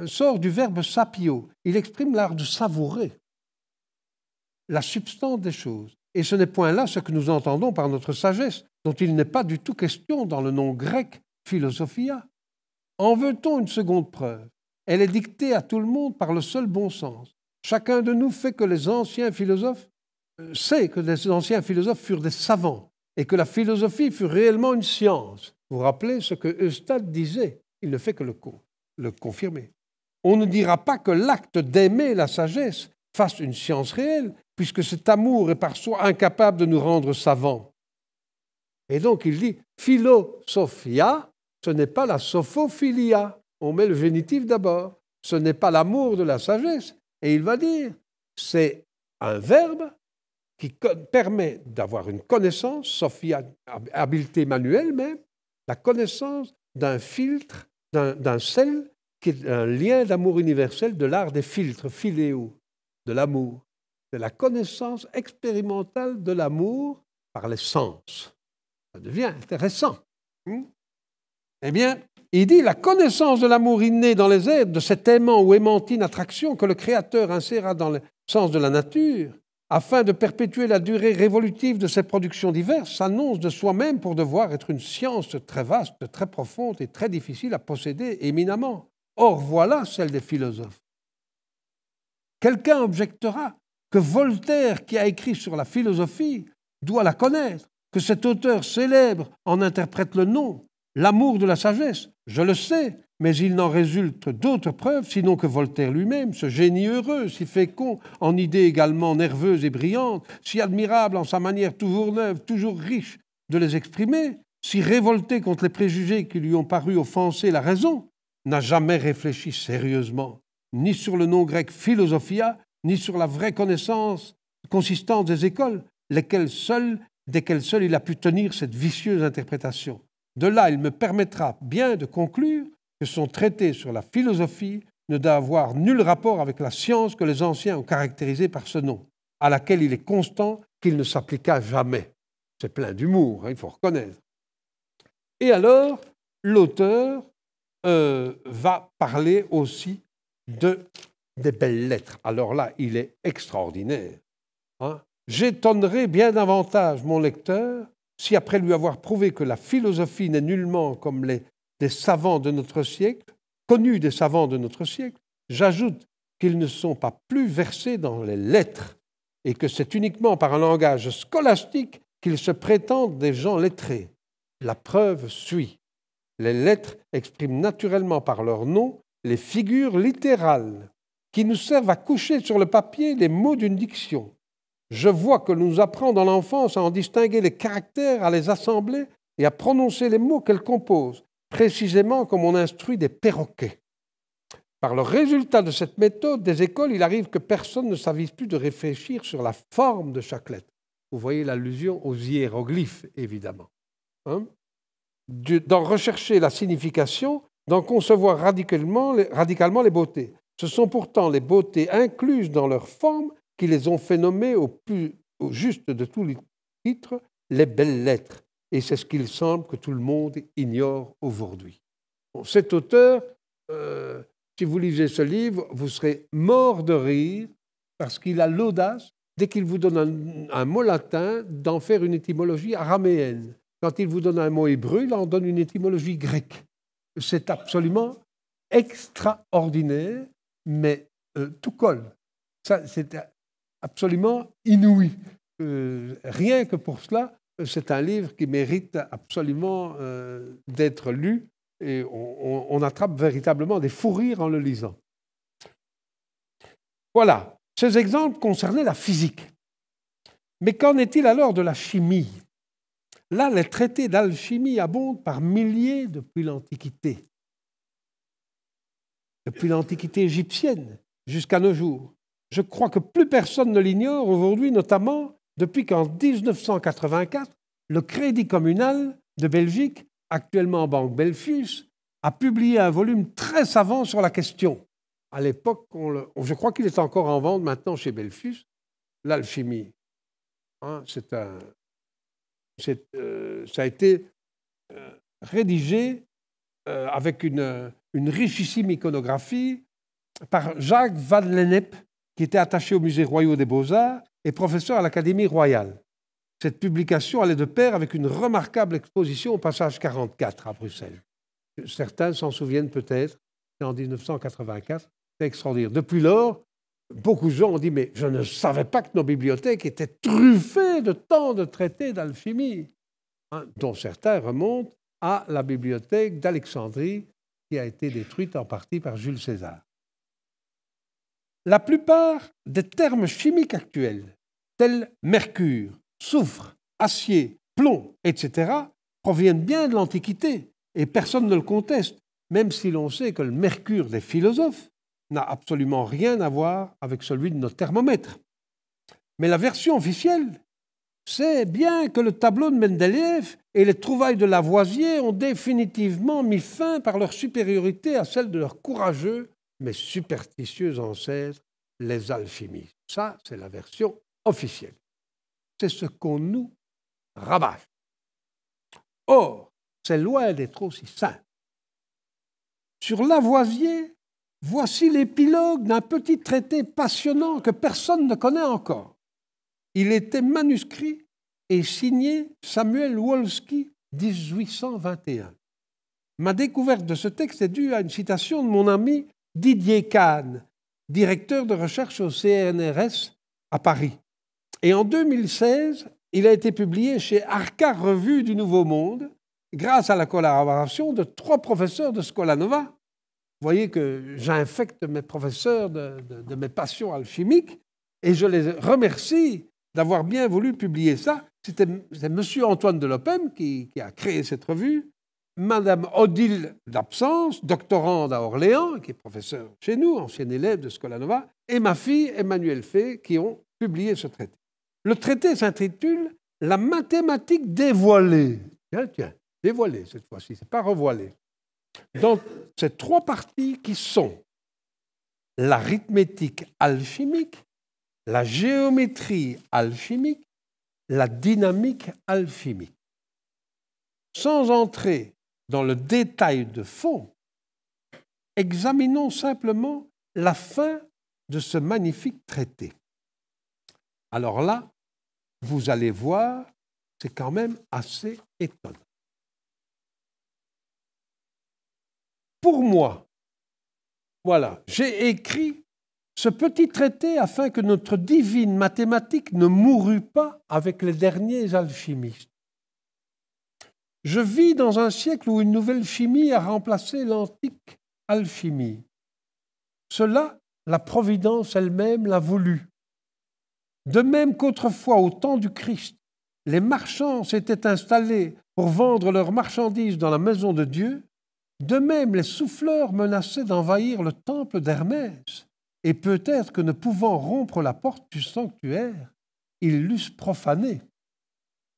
sort du verbe sapio. Il exprime l'art de savourer la substance des choses. Et ce n'est point là ce que nous entendons par notre sagesse, dont il n'est pas du tout question dans le nom grec philosophia. En veut-on une seconde preuve? Elle est dictée à tout le monde par le seul bon sens. Chacun de nous sait que les anciens philosophes furent des savants et que la philosophie fut réellement une science. Vous vous rappelez ce que Eustade disait? Il ne fait que le confirmer. On ne dira pas que l'acte d'aimer la sagesse fasse une science réelle, puisque cet amour est par soi incapable de nous rendre savants. Et donc il dit philosophia, ce n'est pas la sophophilia. On met le génitif d'abord. Ce n'est pas l'amour de la sagesse. Et il va dire, c'est un verbe qui permet d'avoir une connaissance, sophia, habileté manuelle même, la connaissance d'un filtre, d'un sel, qui est un lien d'amour universel de l'art des filtres, philéo, de l'amour. C'est la connaissance expérimentale de l'amour par les sens. Ça devient intéressant. Eh bien, il dit la connaissance de l'amour inné dans les êtres, de cet aimant ou aimantine attraction que le Créateur inséra dans le sens de la nature, afin de perpétuer la durée révolutive de ses productions diverses, s'annonce de soi-même pour devoir être une science très vaste, très profonde et très difficile à posséder éminemment. Or, voilà celle des philosophes. Quelqu'un objectera que Voltaire, qui a écrit sur la philosophie, doit la connaître, que cet auteur célèbre en interprète le nom, l'amour de la sagesse. Je le sais, mais il n'en résulte d'autres preuves, sinon que Voltaire lui-même, ce génie heureux, si fécond en idées également nerveuses et brillantes, si admirable en sa manière toujours neuve, toujours riche de les exprimer, si révolté contre les préjugés qui lui ont paru offenser la raison, n'a jamais réfléchi sérieusement, ni sur le nom grec philosophia, ni sur la vraie consistance des écoles, desquelles seul il a pu tenir cette vicieuse interprétation. De là, il me permettra bien de conclure que son traité sur la philosophie ne doit avoir nul rapport avec la science que les anciens ont caractérisée par ce nom, à laquelle il est constant qu'il ne s'appliqua jamais. C'est plein d'humour, il faut reconnaître. Et alors, l'auteur va parler aussi des belles lettres. Alors là, il est extraordinaire. J'étonnerai bien davantage mon lecteur si, après lui avoir prouvé que la philosophie n'est nullement comme des savants de notre siècle, connus des savants de notre siècle, j'ajoute qu'ils ne sont pas plus versés dans les lettres et que c'est uniquement par un langage scolastique qu'ils se prétendent des gens lettrés. La preuve suit. Les lettres expriment naturellement par leur nom les figures littérales qui nous servent à coucher sur le papier les mots d'une diction. Je vois que nous apprend dans l'enfance à en distinguer les caractères, à les assembler et à prononcer les mots qu'elles composent, précisément comme on instruit des perroquets. Par le résultat de cette méthode des écoles, il arrive que personne ne s'avise plus de réfléchir sur la forme de chaque lettre. Vous voyez l'allusion aux hiéroglyphes, évidemment. D'en rechercher la signification, d'en concevoir radicalement les beautés. Ce sont pourtant les beautés incluses dans leur forme qui les ont fait nommer au juste de tous les titres les belles lettres. Et c'est ce qu'il semble que tout le monde ignore aujourd'hui. Bon, cet auteur, si vous lisez ce livre, vous serez mort de rire parce qu'il a l'audace, dès qu'il vous donne un mot latin, d'en faire une étymologie araméenne. Quand il vous donne un mot hébreu, il en donne une étymologie grecque. C'est absolument extraordinaire, mais tout colle. Ça, c'est absolument inouï. Rien que pour cela, c'est un livre qui mérite absolument d'être lu et on attrape véritablement des fous rires en le lisant. Voilà, ces exemples concernaient la physique. Mais qu'en est-il alors de la chimie ? Là, les traités d'alchimie abondent par milliers depuis l'Antiquité. Depuis l'Antiquité égyptienne jusqu'à nos jours. Je crois que plus personne ne l'ignore aujourd'hui, notamment depuis qu'en 1984, le Crédit communal de Belgique, actuellement en Banque Belfius, a publié un volume très savant sur la question. À l'époque, je crois qu'il est encore en vente maintenant chez Belfus, l'alchimie. Hein, ça a été rédigé avec une richissime iconographie par Jacques Van Lennep, qui était attaché au Musée royal des Beaux-Arts et professeur à l'Académie royale. Cette publication allait de pair avec une remarquable exposition au passage 44 à Bruxelles. Certains s'en souviennent peut-être, c'est en 1984, c'est extraordinaire. Depuis lors, beaucoup de gens ont dit « mais je ne savais pas que nos bibliothèques étaient truffées de tant de traités d'alchimie », dont certains remontent à la bibliothèque d'Alexandrie, qui a été détruite en partie par Jules César. La plupart des termes chimiques actuels, tels mercure, soufre, acier, plomb, etc., proviennent bien de l'Antiquité, et personne ne le conteste, même si l'on sait que le mercure des philosophes n'a absolument rien à voir avec celui de nos thermomètres. Mais la version officielle, c'est bien que le tableau de Mendeleïev et les trouvailles de Lavoisier ont définitivement mis fin par leur supériorité à celle de leurs courageux mais superstitieux ancêtres, les alchimistes. Ça, c'est la version officielle. C'est ce qu'on nous rabâche. Or, c'est loin d'être aussi simple. Sur Lavoisier, voici l'épilogue d'un petit traité passionnant que personne ne connaît encore. Il était manuscrit et signé Samuel Wolski, 1821. Ma découverte de ce texte est due à une citation de mon ami Didier Kahn, directeur de recherche au CNRS à Paris. Et en 2016, il a été publié chez Arca Revue du Nouveau Monde, grâce à la collaboration de 3 professeurs de Scola Nova. Vous voyez que j'infecte mes professeurs de mes passions alchimiques, et je les remercie d'avoir bien voulu publier ça. C'est M. Antoine de Lopem qui a créé cette revue, Mme Odile d'Absence, doctorande à Orléans, qui est professeure chez nous, ancienne élève de Scola Nova, et ma fille Emmanuelle Fay, qui ont publié ce traité. Le traité s'intitule « La mathématique dévoilée ». Tiens, dévoilée cette fois-ci, ce n'est pas revoilée. Dans ces 3 parties qui sont l'arithmétique alchimique, la géométrie alchimique, la dynamique alchimique. Sans entrer dans le détail de fond, examinons simplement la fin de ce magnifique traité. Alors là, vous allez voir, c'est quand même assez étonnant. Pour moi, voilà, j'ai écrit ce petit traité afin que notre divine mathématique ne mourût pas avec les derniers alchimistes. Je vis dans un siècle où une nouvelle chimie a remplacé l'antique alchimie. Cela, la Providence elle-même l'a voulu. De même qu'autrefois, au temps du Christ, les marchands s'étaient installés pour vendre leurs marchandises dans la maison de Dieu, de même les souffleurs menaçaient d'envahir le temple d'Hermès, et peut-être que ne pouvant rompre la porte du sanctuaire, ils l'eussent profané.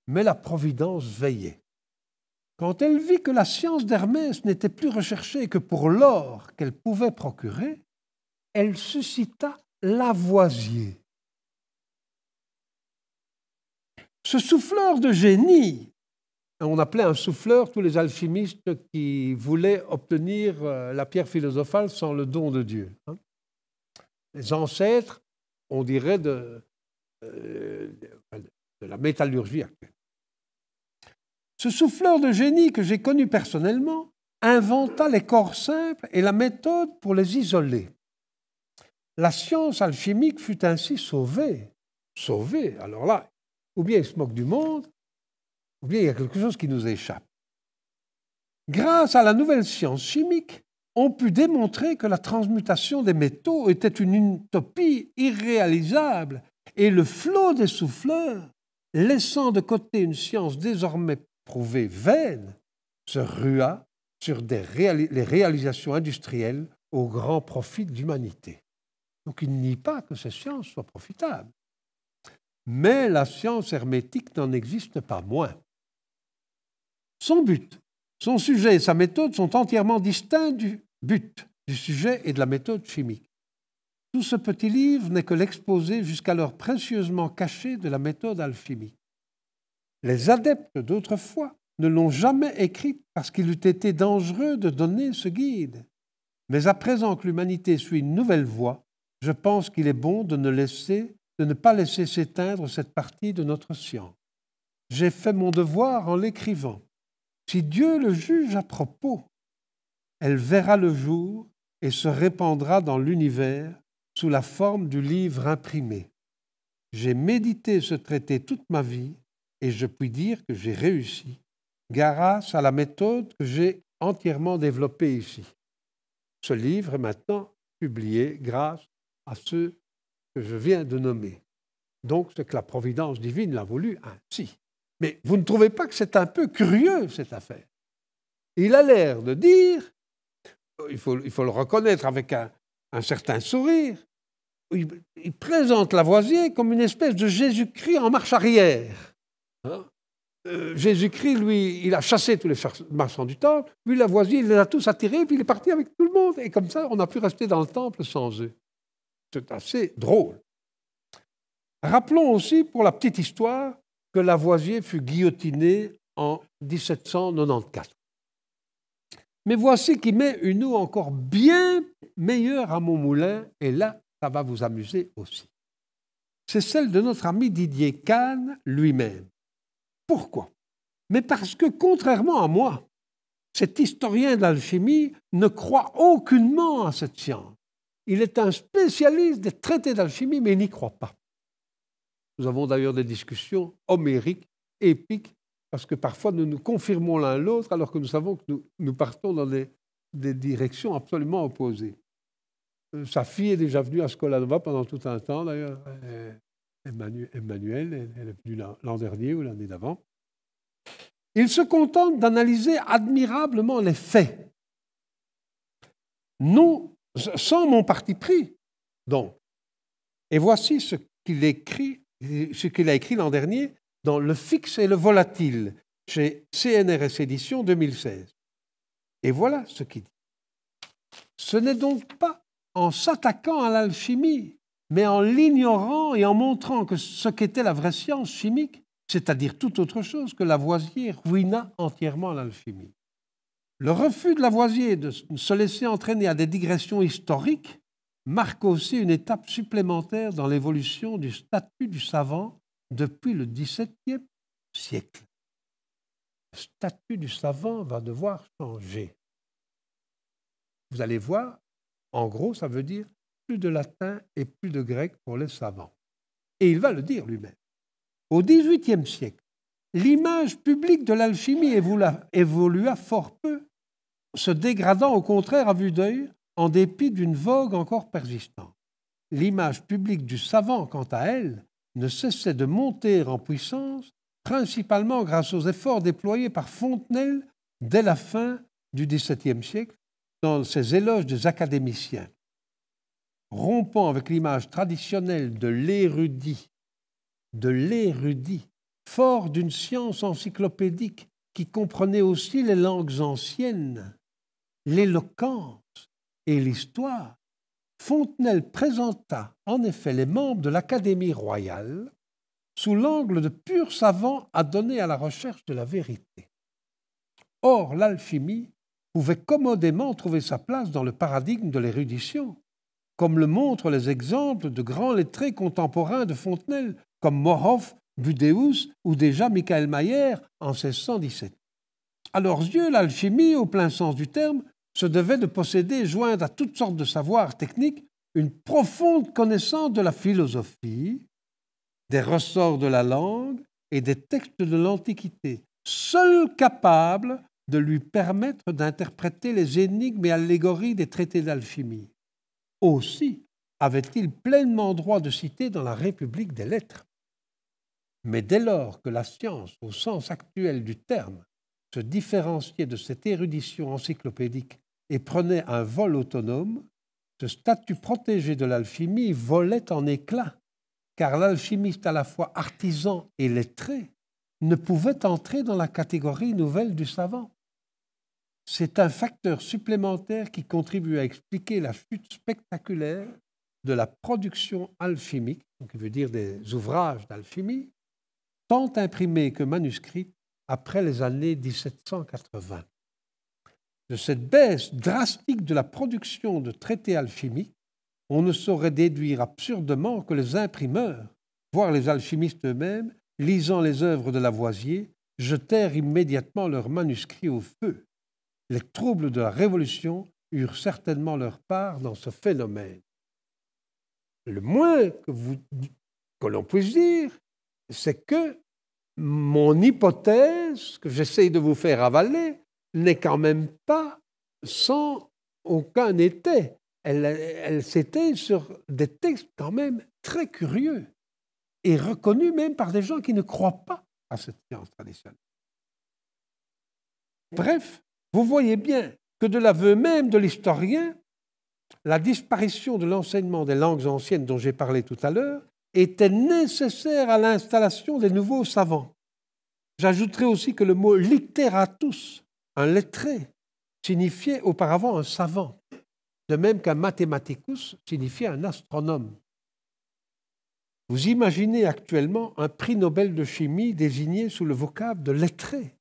Mais la Providence veillait. Quand elle vit que la science d'Hermès n'était plus recherchée que pour l'or qu'elle pouvait procurer, elle suscita Lavoisier. Ce souffleur de génie, on appelait un souffleur tous les alchimistes qui voulaient obtenir la pierre philosophale sans le don de Dieu. Les ancêtres, on dirait, de la métallurgie actuelle. Ce souffleur de génie que j'ai connu personnellement inventa les corps simples et la méthode pour les isoler. La science alchimique fut ainsi sauvée. Sauvée, alors là, ou bien il se moque du monde, ou bien il y a quelque chose qui nous échappe. Grâce à la nouvelle science chimique, on put démontrer que la transmutation des métaux était une utopie irréalisable et le flot des souffleurs, laissant de côté une science désormais prouvée vaine, se rua sur les réalisations industrielles au grand profit de l'humanité. Donc il nie pas que ces sciences soient profitables. Mais la science hermétique n'en existe pas moins. Son but, son sujet et sa méthode sont entièrement distincts du but du sujet et de la méthode chimique. Tout ce petit livre n'est que l'exposé jusqu'alors précieusement caché de la méthode alchimique. Les adeptes d'autrefois ne l'ont jamais écrite parce qu'il eût été dangereux de donner ce guide. Mais à présent que l'humanité suit une nouvelle voie, je pense qu'il est bon de ne pas laisser s'éteindre cette partie de notre science. J'ai fait mon devoir en l'écrivant. Si Dieu le juge à propos, elle verra le jour et se répandra dans l'univers sous la forme du livre imprimé. J'ai médité ce traité toute ma vie et je puis dire que j'ai réussi grâce à la méthode que j'ai entièrement développée ici. Ce livre est maintenant publié grâce à ceux que je viens de nommer. Donc, c'est que la providence divine l'a voulu ainsi. Mais vous ne trouvez pas que c'est un peu curieux, cette affaire? Il a l'air de dire, il faut le reconnaître avec un certain sourire, il présente Lavoisier comme une espèce de Jésus-Christ en marche arrière. Hein? Jésus-Christ, lui, il a chassé tous les marchands du temple, lui, Lavoisier, il les a tous attirés, puis il est parti avec tout le monde. Et comme ça, on a pu rester dans le temple sans eux. C'est assez drôle. Rappelons aussi, pour la petite histoire, que Lavoisier fut guillotiné en 1794. Mais voici qui met une eau encore bien meilleure à mon moulin, et là, ça va vous amuser aussi. C'est celle de notre ami Didier Kahn lui-même. Pourquoi? Mais parce que, contrairement à moi, cet historien de l'alchimie ne croit aucunement à cette science. Il est un spécialiste des traités d'alchimie, mais il n'y croit pas. Nous avons d'ailleurs des discussions homériques, épiques, parce que parfois nous nous confirmons l'un l'autre alors que nous savons que nous partons dans des directions absolument opposées. Sa fille est déjà venue à Scolanova pendant tout un temps, d'ailleurs. Emmanuel, elle est venue l'an dernier ou l'année d'avant. Il se contente d'analyser admirablement les faits, non, sans mon parti pris, donc. Et voici ce qu'il a écrit l'an dernier dans Le fixe et le volatile, chez CNRS Éditions 2016. Et voilà ce qu'il dit. Ce n'est donc pas en s'attaquant à l'alchimie, mais en l'ignorant et en montrant que ce qu'était la vraie science chimique, c'est-à-dire toute autre chose, que Lavoisier ruina entièrement l'alchimie. Le refus de Lavoisier de se laisser entraîner à des digressions historiques marque aussi une étape supplémentaire dans l'évolution du statut du savant depuis le XVIIe siècle. Le statut du savant va devoir changer. Vous allez voir, en gros, ça veut dire plus de latin et plus de grec pour les savants. Et il va le dire lui-même. Au XVIIIe siècle, l'image publique de l'alchimie évolua fort peu, se dégradant au contraire à vue d'œil, en dépit d'une vogue encore persistante. L'image publique du savant, quant à elle, ne cessait de monter en puissance, principalement grâce aux efforts déployés par Fontenelle dès la fin du XVIIe siècle dans ses éloges des académiciens. Rompant avec l'image traditionnelle de l'érudit, fort d'une science encyclopédique qui comprenait aussi les langues anciennes, l'éloquence et l'histoire, Fontenelle présenta en effet les membres de l'Académie royale sous l'angle de purs savants adonnés à la recherche de la vérité. Or, l'alchimie pouvait commodément trouver sa place dans le paradigme de l'érudition, comme le montrent les exemples de grands lettrés contemporains de Fontenelle, comme Morhoff, Budéus ou déjà Michael Mayer en 1617. À leurs yeux, l'alchimie, au plein sens du terme, se devait de posséder, jointe à toutes sortes de savoirs techniques, une profonde connaissance de la philosophie, des ressorts de la langue et des textes de l'Antiquité, seuls capables de lui permettre d'interpréter les énigmes et allégories des traités d'alchimie. Aussi avait-il pleinement droit de citer dans la République des lettres. Mais dès lors que la science, au sens actuel du terme, se différenciait de cette érudition encyclopédique et prenait un vol autonome, ce statut protégé de l'alchimie volait en éclats, car l'alchimiste à la fois artisan et lettré ne pouvait entrer dans la catégorie nouvelle du savant. c'est un facteur supplémentaire qui contribue à expliquer la chute spectaculaire de la production alchimique, donc qui veut dire des ouvrages d'alchimie, tant imprimés que manuscrits après les années 1780. De cette baisse drastique de la production de traités alchimiques, on ne saurait déduire absurdement que les imprimeurs, voire les alchimistes eux-mêmes, lisant les œuvres de Lavoisier, jetèrent immédiatement leurs manuscrits au feu. Les troubles de la Révolution eurent certainement leur part dans ce phénomène. Le moins que l'on puisse dire, c'est que mon hypothèse, que j'essaye de vous faire avaler, n'est quand même pas sans aucun été. Elle s'étale sur des textes quand même très curieux et reconnus même par des gens qui ne croient pas à cette science traditionnelle. Bref, vous voyez bien que de l'aveu même de l'historien, la disparition de l'enseignement des langues anciennes dont j'ai parlé tout à l'heure était nécessaire à l'installation des nouveaux savants. J'ajouterai aussi que le mot literatus, un lettré, signifiait auparavant un savant, de même qu'un mathematicus signifiait un astronome. Vous imaginez actuellement un prix Nobel de chimie désigné sous le vocable de lettré.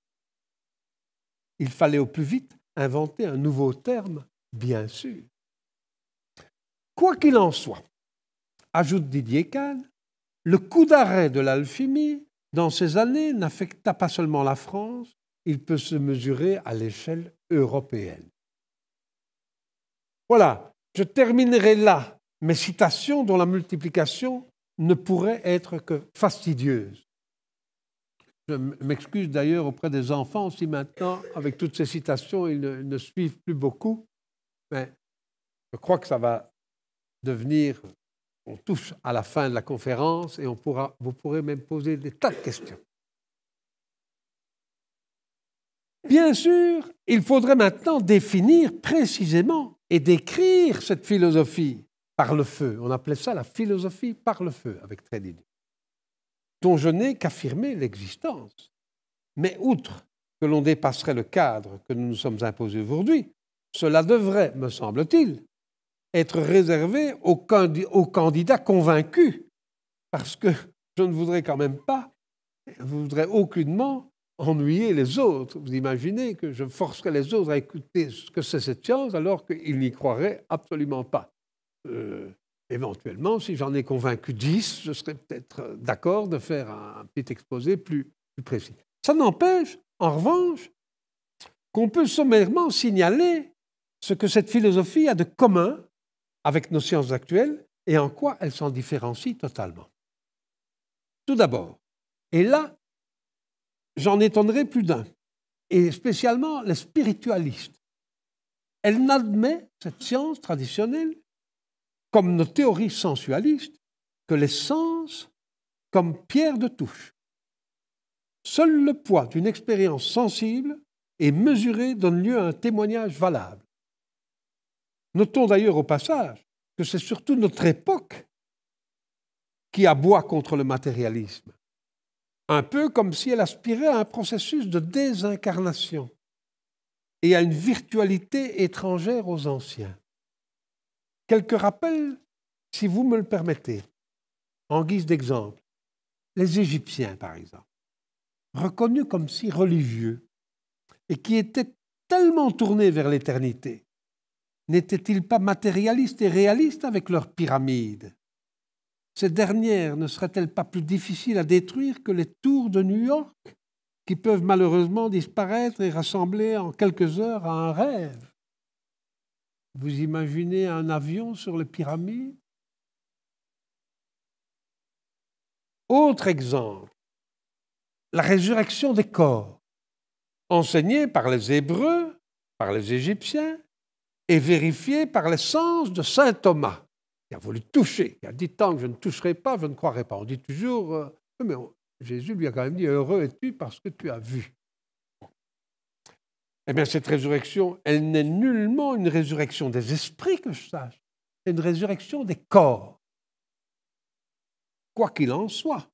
Il fallait au plus vite inventer un nouveau terme, bien sûr. Quoi qu'il en soit, ajoute Didier Kahn, le coup d'arrêt de l'alchimie dans ces années n'affecta pas seulement la France, il peut se mesurer à l'échelle européenne. Voilà, je terminerai là mes citations dont la multiplication ne pourrait être que fastidieuse. Je m'excuse d'ailleurs auprès des enfants si maintenant, avec toutes ces citations, ils ne suivent plus beaucoup, mais je crois que ça va devenir, on touche à la fin de la conférence et vous pourrez même poser des tas de questions. Bien sûr, il faudrait maintenant définir précisément et décrire cette philosophie par le feu. On appelait ça la philosophie par le feu, avec Trédini, dont je n'ai qu'affirmé l'existence. Mais outre que l'on dépasserait le cadre que nous nous sommes imposés aujourd'hui, cela devrait, me semble-t-il, être réservé aux candidats convaincus, parce que je ne voudrais quand même pas, je ne voudrais aucunement ennuyer les autres. Vous imaginez que je forcerais les autres à écouter ce que c'est cette science alors qu'ils n'y croiraient absolument pas. Éventuellement, si j'en ai convaincu 10, je serais peut-être d'accord de faire un petit exposé plus précis. Ça n'empêche, en revanche, qu'on peut sommairement signaler ce que cette philosophie a de commun avec nos sciences actuelles et en quoi elle s'en différencie totalement. Tout d'abord, et là, j'en étonnerai plus d'un, et spécialement les spiritualistes. Elle n'admet, cette science traditionnelle, comme nos théories sensualistes, que les sens comme pierre de touche. Seul le poids d'une expérience sensible et mesurée donne lieu à un témoignage valable. Notons d'ailleurs au passage que c'est surtout notre époque qui aboie contre le matérialisme, un peu comme si elle aspirait à un processus de désincarnation et à une virtualité étrangère aux anciens. Quelques rappels, si vous me le permettez, en guise d'exemple. Les Égyptiens, par exemple, reconnus comme si religieux et qui étaient tellement tournés vers l'éternité, n'étaient-ils pas matérialistes et réalistes avec leurs pyramides? Ces dernières ne seraient-elles pas plus difficiles à détruire que les tours de New York, qui peuvent malheureusement disparaître et rassembler en quelques heures à un rêve? Vous imaginez un avion sur les pyramides? Autre exemple, la résurrection des corps, enseignée par les Hébreux, par les Égyptiens, et vérifiée par les sens de saint Thomas, qui a voulu toucher. Il a dit, tant que je ne toucherai pas, je ne croirai pas. On dit toujours, mais Jésus lui a quand même dit, heureux es-tu parce que tu as vu. Eh bien, cette résurrection, elle n'est nullement une résurrection des esprits, que je sache. C'est une résurrection des corps. Quoi qu'il en soit,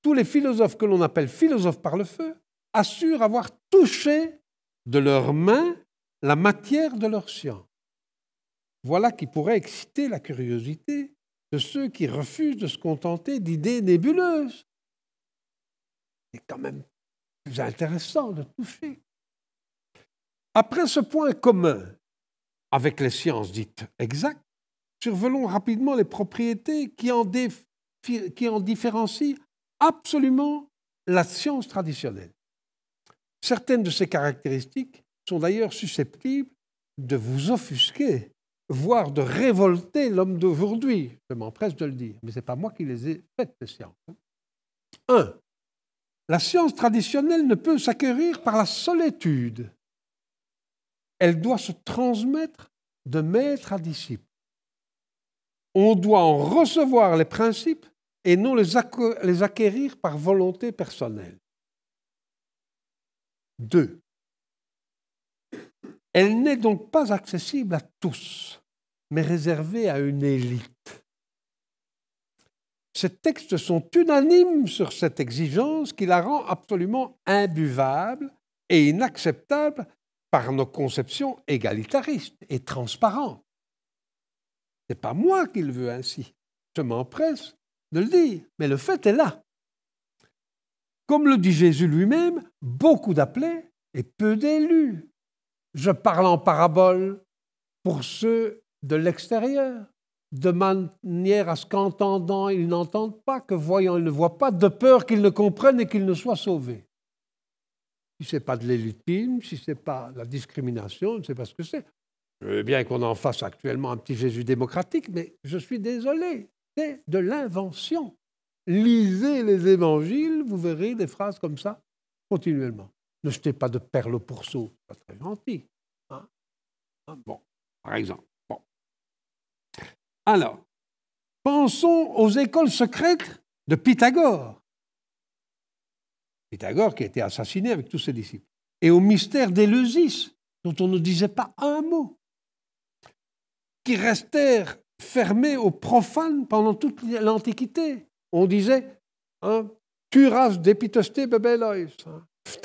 tous les philosophes que l'on appelle philosophes par le feu assurent avoir touché de leurs mains la matière de leur science. Voilà qui pourrait exciter la curiosité de ceux qui refusent de se contenter d'idées nébuleuses. C'est quand même plus intéressant de toucher. Après ce point commun avec les sciences dites exactes, survolons rapidement les propriétés qui en différencient absolument la science traditionnelle. Certaines de ces caractéristiques sont d'ailleurs susceptibles de vous offusquer, voire de révolter l'homme d'aujourd'hui. Je m'empresse de le dire, mais ce n'est pas moi qui les ai faites, ces sciences. 1. La science traditionnelle ne peut s'acquérir par la seule étude. Elle doit se transmettre de maître à disciple. On doit en recevoir les principes et non les acquérir par volonté personnelle. 2. Elle n'est donc pas accessible à tous, mais réservée à une élite. Ces textes sont unanimes sur cette exigence qui la rend absolument imbuvable et inacceptable par nos conceptions égalitaristes et transparentes. Ce n'est pas moi qui le veux ainsi. Je m'empresse de le dire, mais le fait est là. Comme le dit Jésus lui-même, beaucoup d'appelés et peu d'élus. Je parle en parabole pour ceux de l'extérieur, de manière à ce qu'entendant, ils n'entendent pas, que voyant, ils ne voient pas, de peur qu'ils ne comprennent et qu'ils ne soient sauvés. Si ce n'est pas de l'élitisme, si ce n'est pas de la discrimination, je ne sais pas ce que c'est. Je veux bien qu'on en fasse actuellement un petit Jésus démocratique, mais je suis désolé, c'est de l'invention. Lisez les évangiles, vous verrez des phrases comme ça continuellement. Ne jetez pas de perles au pourceau, c'est pas très gentil. Hein? Bon, par exemple. Bon. Alors, pensons aux écoles secrètes de Pythagore. Pythagore qui a été assassiné avec tous ses disciples. Et au mystère d'Éleusis, dont on ne disait pas un mot, qui restèrent fermés aux profanes pendant toute l'Antiquité. On disait hein, « Turas depiteste bebelois » je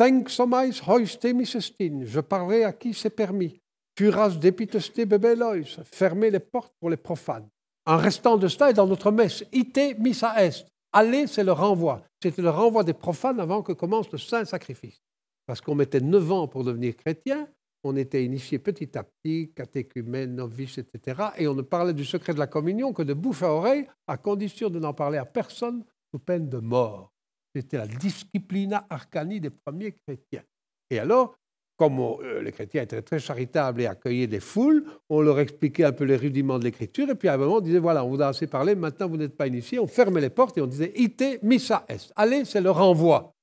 parlerai à qui c'est permis. Turas depiteste bebelois, fermez les portes pour les profanes. En restant de cela, et dans notre messe, ite missa est, aller, c'est le renvoi. C'était le renvoi des profanes avant que commence le saint sacrifice. Parce qu'on mettait 9 ans pour devenir chrétien, on était initié petit à petit, catéchumène, novice, etc. Et on ne parlait du secret de la communion que de bouche à oreille, à condition de n'en parler à personne, sous peine de mort. C'était la disciplina arcani des premiers chrétiens. Et alors, comme les chrétiens étaient très charitables et accueillaient des foules, on leur expliquait un peu les rudiments de l'écriture, et puis à un moment, on disait, voilà, on vous a assez parlé, maintenant vous n'êtes pas initié. On fermait les portes et on disait, ite missa est. Allez, c'est le renvoi.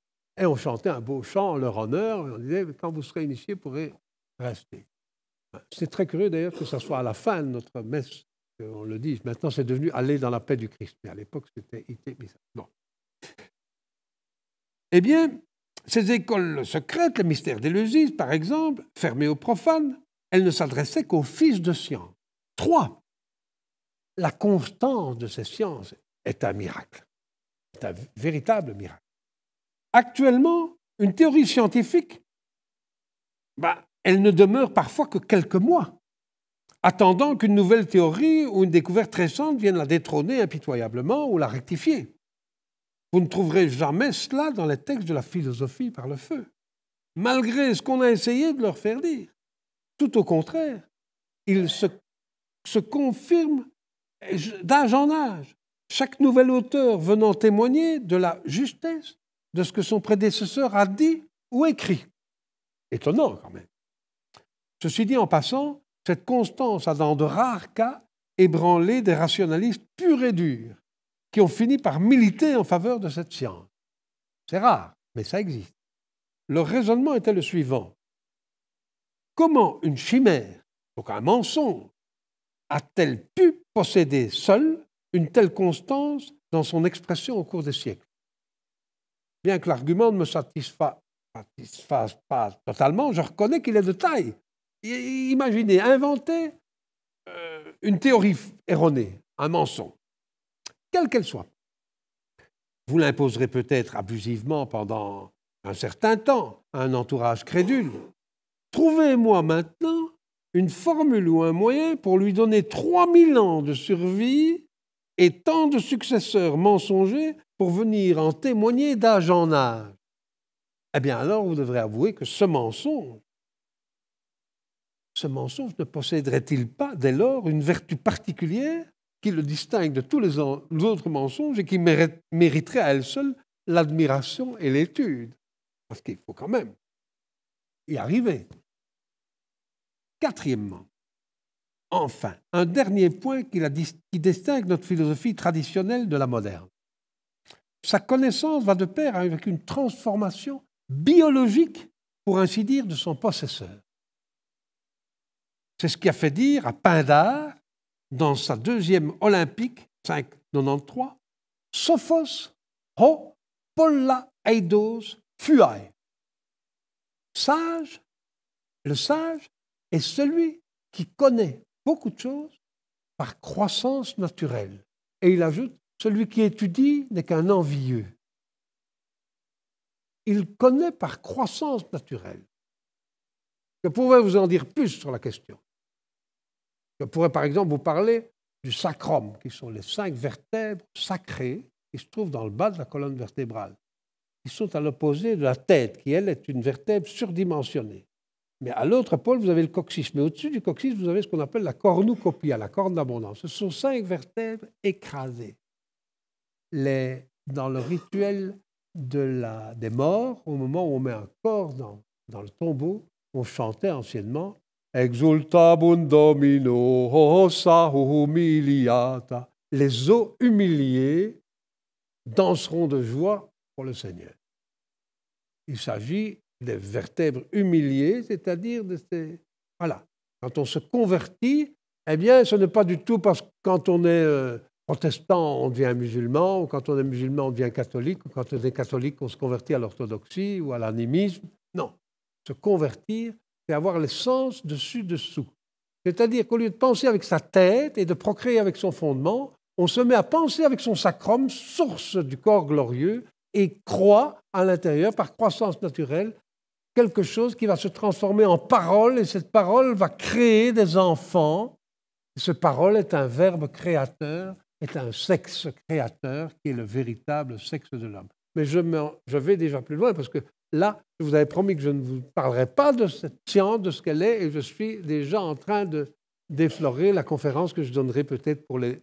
Et on chantait un beau chant en leur honneur, et on disait, quand vous serez initié, vous pourrez rester. C'est très curieux d'ailleurs que ce soit à la fin de notre messe qu'on le dise. Maintenant, c'est devenu aller dans la paix du Christ. Mais à l'époque, c'était ite missa. Bon. Eh bien, ces écoles secrètes, le mystère d'Éleusis, par exemple, fermées aux profanes, elles ne s'adressaient qu'aux fils de science. 3. La constance de ces sciences est un miracle. C'est un véritable miracle. Actuellement, une théorie scientifique, elle ne demeure parfois que quelques mois, attendant qu'une nouvelle théorie ou une découverte récente vienne la détrôner impitoyablement ou la rectifier. Vous ne trouverez jamais cela dans les textes de la philosophie par le feu, malgré ce qu'on a essayé de leur faire dire. Tout au contraire, ils se confirment d'âge en âge, chaque nouvel auteur venant témoigner de la justesse de ce que son prédécesseur a dit ou écrit. Étonnant quand même. Ceci dit en passant, cette constance a dans de rares cas ébranlé des rationalistes purs et durs, qui ont fini par militer en faveur de cette science. C'est rare, mais ça existe. Leur raisonnement était le suivant. Comment une chimère, donc un mensonge, a-t-elle pu posséder seule une telle constance dans son expression au cours des siècles? Bien que l'argument ne me satisfasse pas totalement, je reconnais qu'il est de taille. Imaginez, inventer une théorie erronée, un mensonge, quelle qu'elle soit. Vous l'imposerez peut-être abusivement pendant un certain temps à un entourage crédule. Trouvez-moi maintenant une formule ou un moyen pour lui donner 3000 ans de survie et tant de successeurs mensongers pour venir en témoigner d'âge en âge. Eh bien alors, vous devrez avouer que ce mensonge ne posséderait-il pas dès lors une vertu particulière qui le distingue de tous les autres mensonges et qui mériterait à elle seule l'admiration et l'étude? Parce qu'il faut quand même y arriver. Quatrièmement, enfin, un dernier point qui distingue notre philosophie traditionnelle de la moderne. Sa connaissance va de pair avec une transformation biologique, pour ainsi dire, de son possesseur. C'est ce qui a fait dire à Pindare, dans sa deuxième Olympique, 593, « Sophos ho polla eidos fuae ». Sage, le sage est celui qui connaît beaucoup de choses par croissance naturelle. Et il ajoute, celui qui étudie n'est qu'un envieux. Il connaît par croissance naturelle. Je pourrais vous en dire plus sur la question. Je pourrais par exemple vous parler du sacrum, qui sont les 5 vertèbres sacrées qui se trouvent dans le bas de la colonne vertébrale, qui sont à l'opposé de la tête, qui elle est une vertèbre surdimensionnée. Mais à l'autre pôle, vous avez le coccyx. Mais au-dessus du coccyx, vous avez ce qu'on appelle la cornucopia, la corne d'abondance. Ce sont 5 vertèbres écrasées. Dans le rituel des morts, au moment où on met un corps dans le tombeau, on chantait anciennement « Exultabun Domino, hossa humiliata ». Les os humiliés danseront de joie pour le Seigneur. Il s'agit des vertèbres humiliées, c'est-à-dire de ces... Voilà. Quand on se convertit, eh bien, ce n'est pas du tout parce que quand on est protestant, on devient musulman, ou quand on est musulman, on devient catholique, ou quand on est catholique, on se convertit à l'orthodoxie ou à l'animisme. Non. Se convertir, c'est avoir les sens dessus-dessous. C'est-à-dire qu'au lieu de penser avec sa tête et de procréer avec son fondement, on se met à penser avec son sacrum, source du corps glorieux, et croit à l'intérieur, par croissance naturelle, quelque chose qui va se transformer en parole, et cette parole va créer des enfants. Et ce parole est un verbe créateur, est un sexe créateur, qui est le véritable sexe de l'homme. Mais je vais déjà plus loin, parce que là, je vous avais promis que je ne vous parlerai pas de cette science, de ce qu'elle est, et je suis déjà en train d'effleurer la conférence que je donnerai peut-être pour les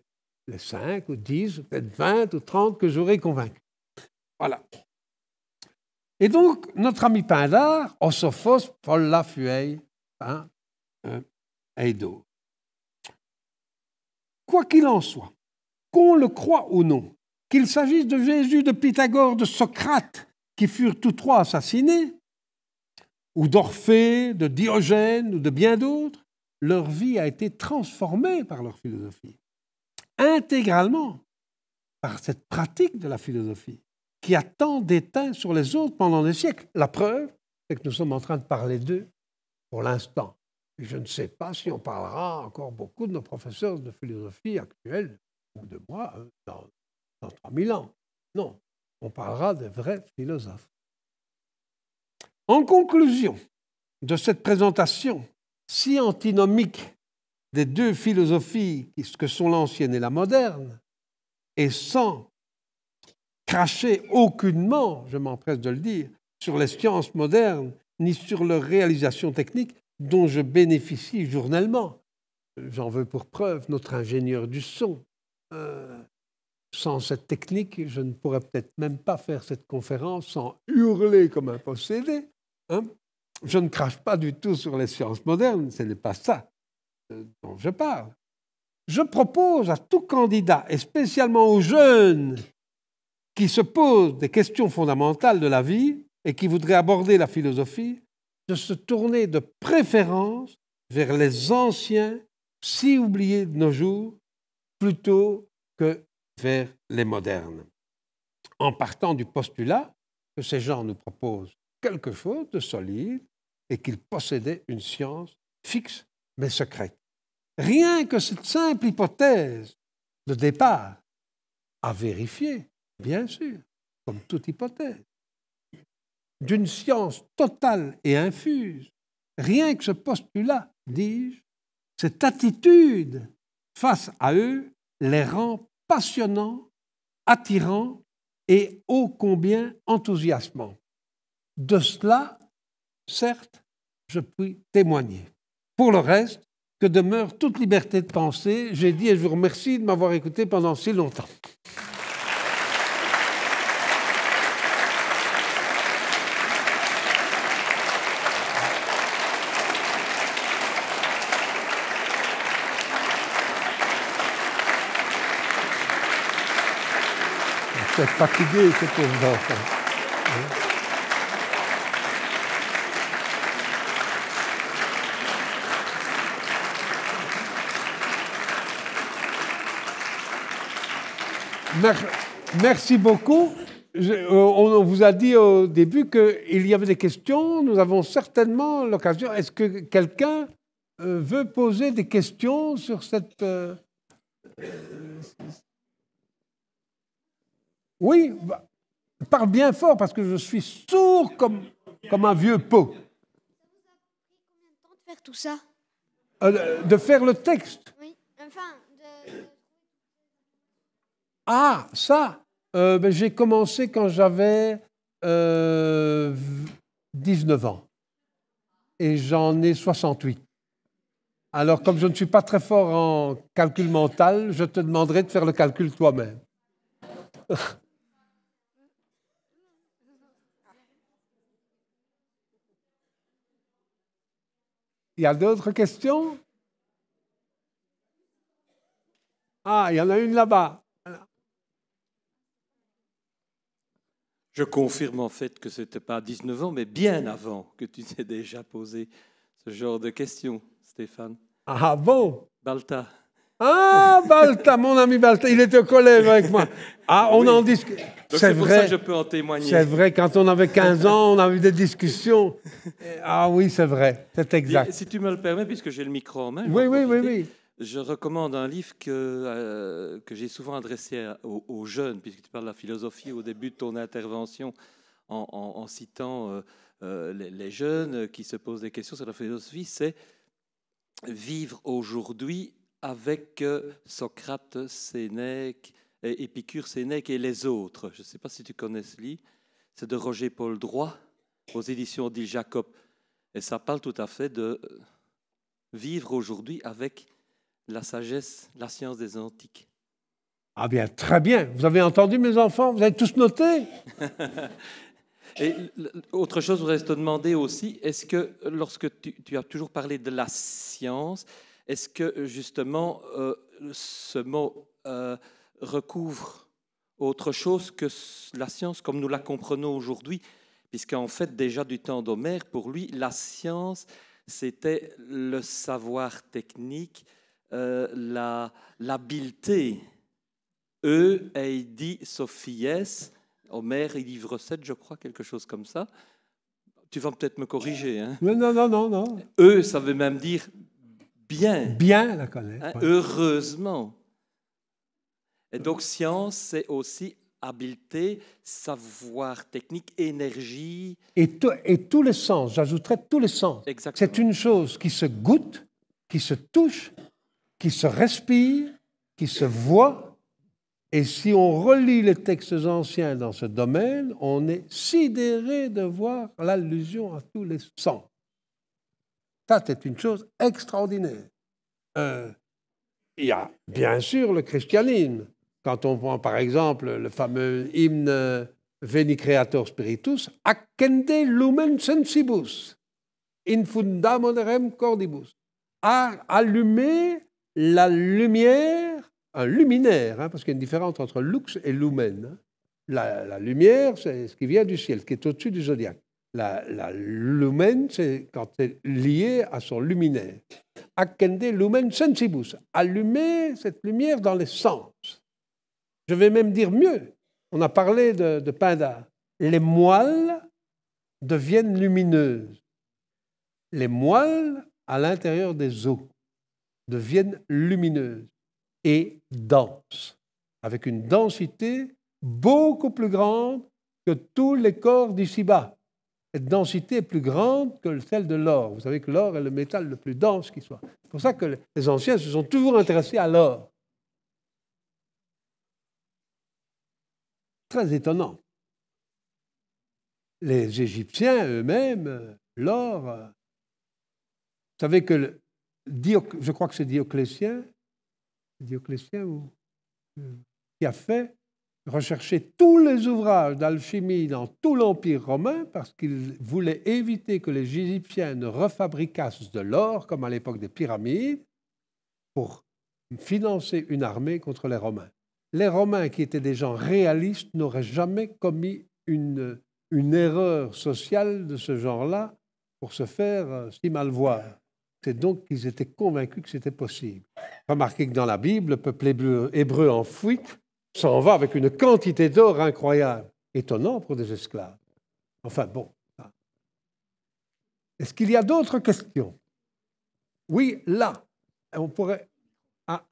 5 ou 10, ou peut-être 20 ou 30 que j'aurai convaincu. Voilà. Et donc, notre ami Pindare, Osophos polla fuei eido. Quoi qu'il en soit, qu'on le croie ou non, qu'il s'agisse de Jésus, de Pythagore, de Socrate, qui furent tous 3 assassinés, ou d'Orphée, de Diogène, ou de bien d'autres, leur vie a été transformée par leur philosophie, intégralement, par cette pratique de la philosophie, qui a tant d'éteint sur les autres pendant des siècles. La preuve, c'est que nous sommes en train de parler d'eux pour l'instant. Et je ne sais pas si on parlera encore beaucoup de nos professeurs de philosophie actuels, ou de moi, dans 3000 ans. Non, on parlera des vrais philosophes. En conclusion de cette présentation si antinomique des 2 philosophies que sont l'ancienne et la moderne, et sans cracher aucunement, je m'empresse de le dire, sur les sciences modernes, ni sur leur réalisation technique dont je bénéficie journellement. J'en veux pour preuve notre ingénieur du son. Sans cette technique, je ne pourrais peut-être même pas faire cette conférence sans hurler comme un possédé. Je ne crache pas du tout sur les sciences modernes, ce n'est pas ça dont je parle. Je propose à tout candidat, et spécialement aux jeunes qui se posent des questions fondamentales de la vie et qui voudraient aborder la philosophie, de se tourner de préférence vers les anciens, si oubliés de nos jours, plutôt que vers les modernes, en partant du postulat que ces gens nous proposent quelque chose de solide et qu'ils possédaient une science fixe mais secrète. Rien que cette simple hypothèse de départ à vérifier, bien sûr, comme toute hypothèse, d'une science totale et infuse, rien que ce postulat, dis-je, cette attitude face à eux les rend passionnants, attirants et ô combien enthousiasmants. De cela, certes, je puis témoigner. Pour le reste, que demeure toute liberté de penser, j'ai dit et je vous remercie de m'avoir écouté pendant si longtemps. Vous êtes fatigué, ces pauvres enfants. Merci beaucoup. On vous a dit au début qu'il y avait des questions. Nous avons certainement l'occasion. Est-ce que quelqu'un veut poser des questions sur cette... Oui, parle bien fort parce que je suis sourd comme un vieux pot. Ça vous a pris combien de temps de faire tout ça? De faire le texte. Oui, enfin... Ah, ça j'ai commencé quand j'avais 19 ans. Et j'en ai 68. Alors, comme je ne suis pas très fort en calcul mental, je te demanderai de faire le calcul toi-même. Il y a d'autres questions? Ah, il y en a une là-bas. Je confirme en fait que ce n'était pas à 19 ans, mais bien avant que tu t'aies déjà posé ce genre de questions, Stéphane. Ah bon? Balta. Ah, Balta, mon ami Balta, il était au collège avec moi. Ah, on en discute. C'est pour ça que je peux en témoigner. C'est vrai, quand on avait 15 ans, on a eu des discussions. Ah oui, c'est vrai, c'est exact. Et si tu me le permets, puisque j'ai le micro en main, oui. Je recommande un livre que j'ai souvent adressé aux jeunes, puisque tu parles de la philosophie au début de ton intervention en citant les jeunes qui se posent des questions sur la philosophie, c'est Vivre aujourd'hui avec Socrate, Sénèque, Épicure, Sénèque et les autres. Je ne sais pas si tu connais ce livre. C'est de Roger Paul Droit, aux éditions d'Il Jacob. Et ça parle tout à fait de vivre aujourd'hui avec la sagesse, la science des antiques. Ah bien, très bien. Vous avez entendu, mes enfants? Vous avez tous noté? Et autre chose, je voudrais te demander aussi, est-ce que lorsque tu as toujours parlé de la science, est-ce que justement ce mot recouvre autre chose que la science comme nous la comprenons aujourd'hui? Puisqu'en fait, déjà du temps d'Homère, pour lui, la science, c'était le savoir technique, l'habileté. Eidi Sophies, Homère, livre 7, je crois, quelque chose comme ça. Tu vas peut-être me corriger. Hein? Non. Ça veut même dire bien. Bien, la connaître. Hein, ouais. Heureusement. Et donc, science, c'est aussi habileté, savoir technique, énergie. Et tous les sens, j'ajouterais tous les sens. Exactement. C'est une chose qui se goûte, qui se touche, qui se respire, qui se voit. Et si on relit les textes anciens dans ce domaine, on est sidéré de voir l'allusion à tous les sens. Ça, c'est une chose extraordinaire. Il y a bien sûr le christianisme. Quand on prend par exemple le fameux hymne Veni Creator Spiritus, Accende lumen sensibus, in fundamentem cordibus. Allumer la lumière, un luminaire, parce qu'il y a une différence entre lux et lumen. La lumière, c'est ce qui vient du ciel, qui est au-dessus du zodiaque. La lumen, c'est quand c'est lié à son luminaire. Accende lumen sensibus, allumer cette lumière dans les sens. Je vais même dire mieux. On a parlé de Pindare. Les moelles deviennent lumineuses. Les moelles à l'intérieur des os deviennent lumineuses et denses, avec une densité beaucoup plus grande que tous les corps d'ici-bas. cette densité est plus grande que celle de l'or. Vous savez que l'or est le métal le plus dense qui soit. C'est pour ça que les anciens se sont toujours intéressés à l'or. Très étonnant. Les Égyptiens eux-mêmes, l'or... Vous savez que, je crois que c'est Dioclétien qui a fait rechercher tous les ouvrages d'alchimie dans tout l'Empire romain parce qu'il voulait éviter que les Égyptiens ne refabriquassent de l'or, comme à l'époque des pyramides, pour financer une armée contre les Romains. Les Romains, qui étaient des gens réalistes, n'auraient jamais commis une erreur sociale de ce genre-là pour se faire si mal voir. C'est donc qu'ils étaient convaincus que c'était possible. Remarquez que dans la Bible, le peuple hébreu en fuite s'en va avec une quantité d'or incroyable. Étonnant pour des esclaves. Enfin bon. Est-ce qu'il y a d'autres questions? Oui, là. On pourrait... Ah,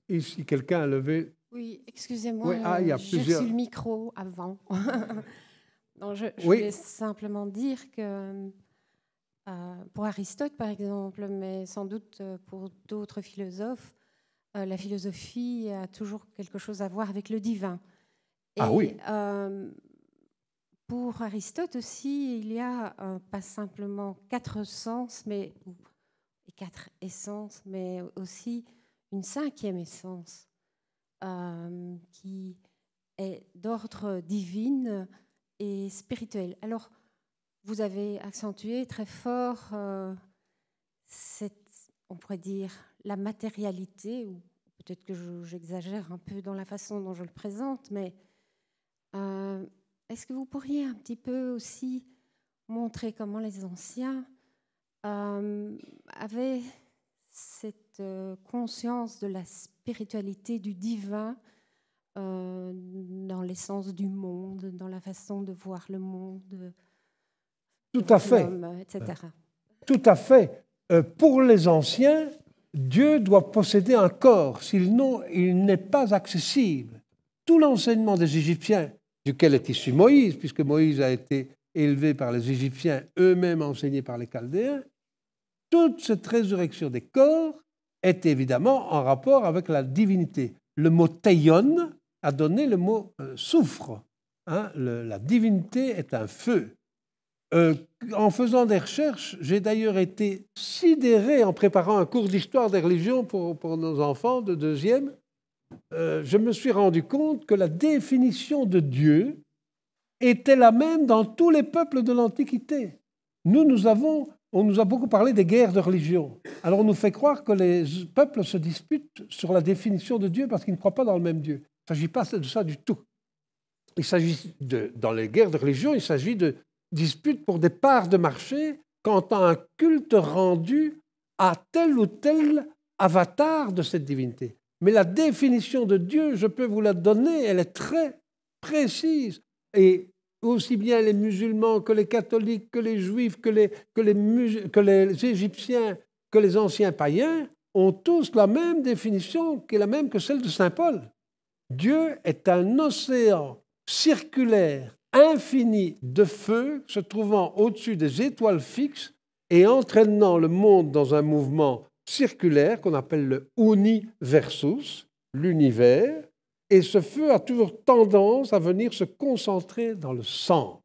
ici, quelqu'un a levé... Oui, excusez-moi, Oui, il y a j'ai plusieurs... reçu le micro avant. Non, je Oui. voulais simplement dire que pour Aristote, par exemple, mais sans doute pour d'autres philosophes, la philosophie a toujours quelque chose à voir avec le divin. Et, oui. Pour Aristote aussi, il y a pas simplement 4 sens, mais 4 essences, mais aussi une 5e essence qui est d'ordre divin et spirituel. Alors, vous avez accentué très fort on pourrait dire, la matérialité, ou peut-être que j'exagère un peu dans la façon dont je le présente, mais est-ce que vous pourriez un petit peu aussi montrer comment les anciens avaient cette conscience de la spiritualité du divin dans l'essence du monde, dans la façon de voir le monde, Tout à fait. etc. Tout à fait. Pour les anciens, Dieu doit posséder un corps, sinon il n'est pas accessible. Tout l'enseignement des Égyptiens, duquel est issu Moïse, puisque Moïse a été élevé par les Égyptiens, eux-mêmes enseignés par les Chaldéens, toute cette résurrection des corps est évidemment en rapport avec la divinité. Le mot teion a donné le mot soufre. La divinité est un feu. En faisant des recherches, j'ai d'ailleurs été sidéré en préparant un cours d'histoire des religions pour nos enfants de 2e. Je me suis rendu compte que la définition de Dieu était la même dans tous les peuples de l'Antiquité. On nous a beaucoup parlé des guerres de religion. Alors on nous fait croire que les peuples se disputent sur la définition de Dieu parce qu'ils ne croient pas dans le même Dieu. Il ne s'agit pas de ça du tout. Dans les guerres de religion, il s'agit de disputes pour des parts de marché quant à un culte rendu à tel ou tel avatar de cette divinité. Mais la définition de Dieu, je peux vous la donner, elle est très précise. Et aussi bien les musulmans que les catholiques, que les juifs, que les Égyptiens, que les anciens païens ont tous la même définition qui est la même que celle de saint Paul. Dieu est un océan circulaire infini de feu se trouvant au-dessus des étoiles fixes et entraînant le monde dans un mouvement circulaire qu'on appelle le universus, l'univers, et ce feu a toujours tendance à venir se concentrer dans le centre.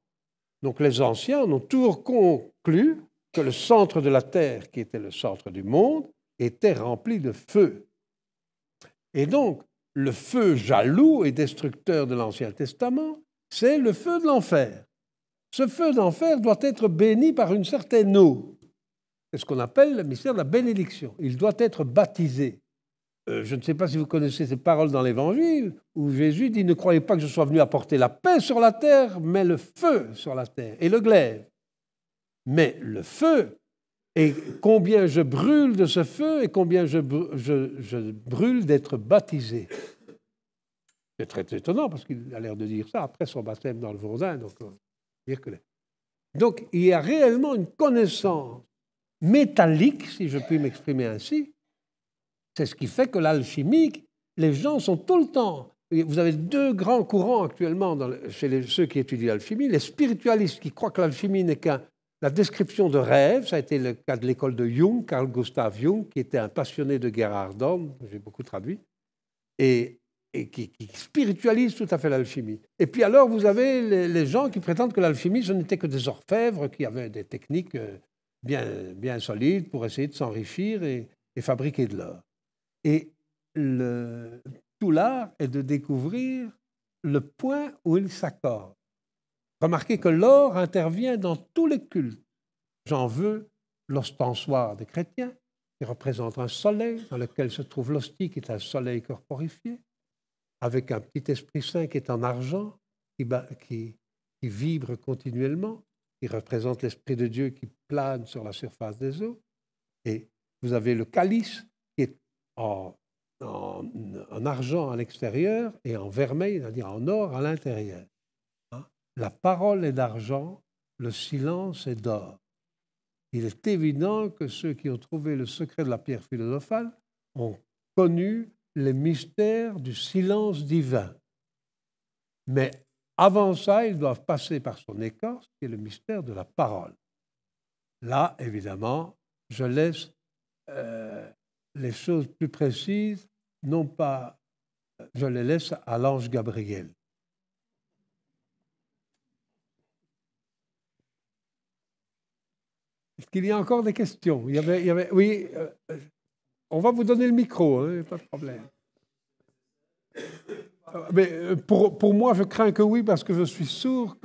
Donc les anciens ont toujours conclu que le centre de la Terre, qui était le centre du monde, était rempli de feu. Et donc, le feu jaloux et destructeur de l'Ancien Testament, c'est le feu de l'enfer. Ce feu d'enfer doit être béni par une certaine eau. C'est ce qu'on appelle le mystère de la bénédiction. Il doit être baptisé. Je ne sais pas si vous connaissez ces paroles dans l'Évangile, où Jésus dit « Ne croyez pas que je sois venu apporter la paix sur la terre, mais le feu sur la terre et le glaive. » Mais le feu, et combien je brûle de ce feu et combien je brûle d'être baptisé. C'est très étonnant parce qu'il a l'air de dire ça après son baptême dans le Jourdain. Donc il y a réellement une connaissance métallique, si je puis m'exprimer ainsi. C'est ce qui fait que l'alchimie, les gens sont tout le temps vous avez deux grands courants actuellement chez ceux qui étudient l'alchimie. Les spiritualistes qui croient que l'alchimie n'est qu'un la description de rêve, ça a été le cas de l'école de Jung, Carl Gustav Jung, qui était un passionné de Gerhard Dorn, j'ai beaucoup traduit, et qui spiritualise tout à fait l'alchimie. Et puis alors, vous avez les gens qui prétendent que l'alchimie, ce n'était que des orfèvres qui avaient des techniques bien solides pour essayer de s'enrichir et fabriquer de l'or. Et tout l'art est de découvrir le point où ils s'accordent. Remarquez que l'or intervient dans tous les cultes. J'en veux l'ostensoir des chrétiens, qui représente un soleil dans lequel se trouve l'hostie, qui est un soleil corporifié, avec un petit Esprit Saint qui est en argent, qui vibre continuellement, qui représente l'Esprit de Dieu qui plane sur la surface des eaux. Et vous avez le calice qui est en argent à l'extérieur et en vermeil, c'est-à-dire en or à l'intérieur. La parole est d'argent, le silence est d'or. Il est évident que ceux qui ont trouvé le secret de la pierre philosophale ont connu les mystères du silence divin. Mais avant ça, ils doivent passer par son écorce, qui est le mystère de la parole. Là, évidemment, je laisse les choses plus précises, non pas, je les laisse à l'ange Gabriel. Est-ce qu'il y a encore des questions? Oui, on va vous donner le micro, hein, pas de problème. Mais pour moi, je crains que oui, parce que je suis sourd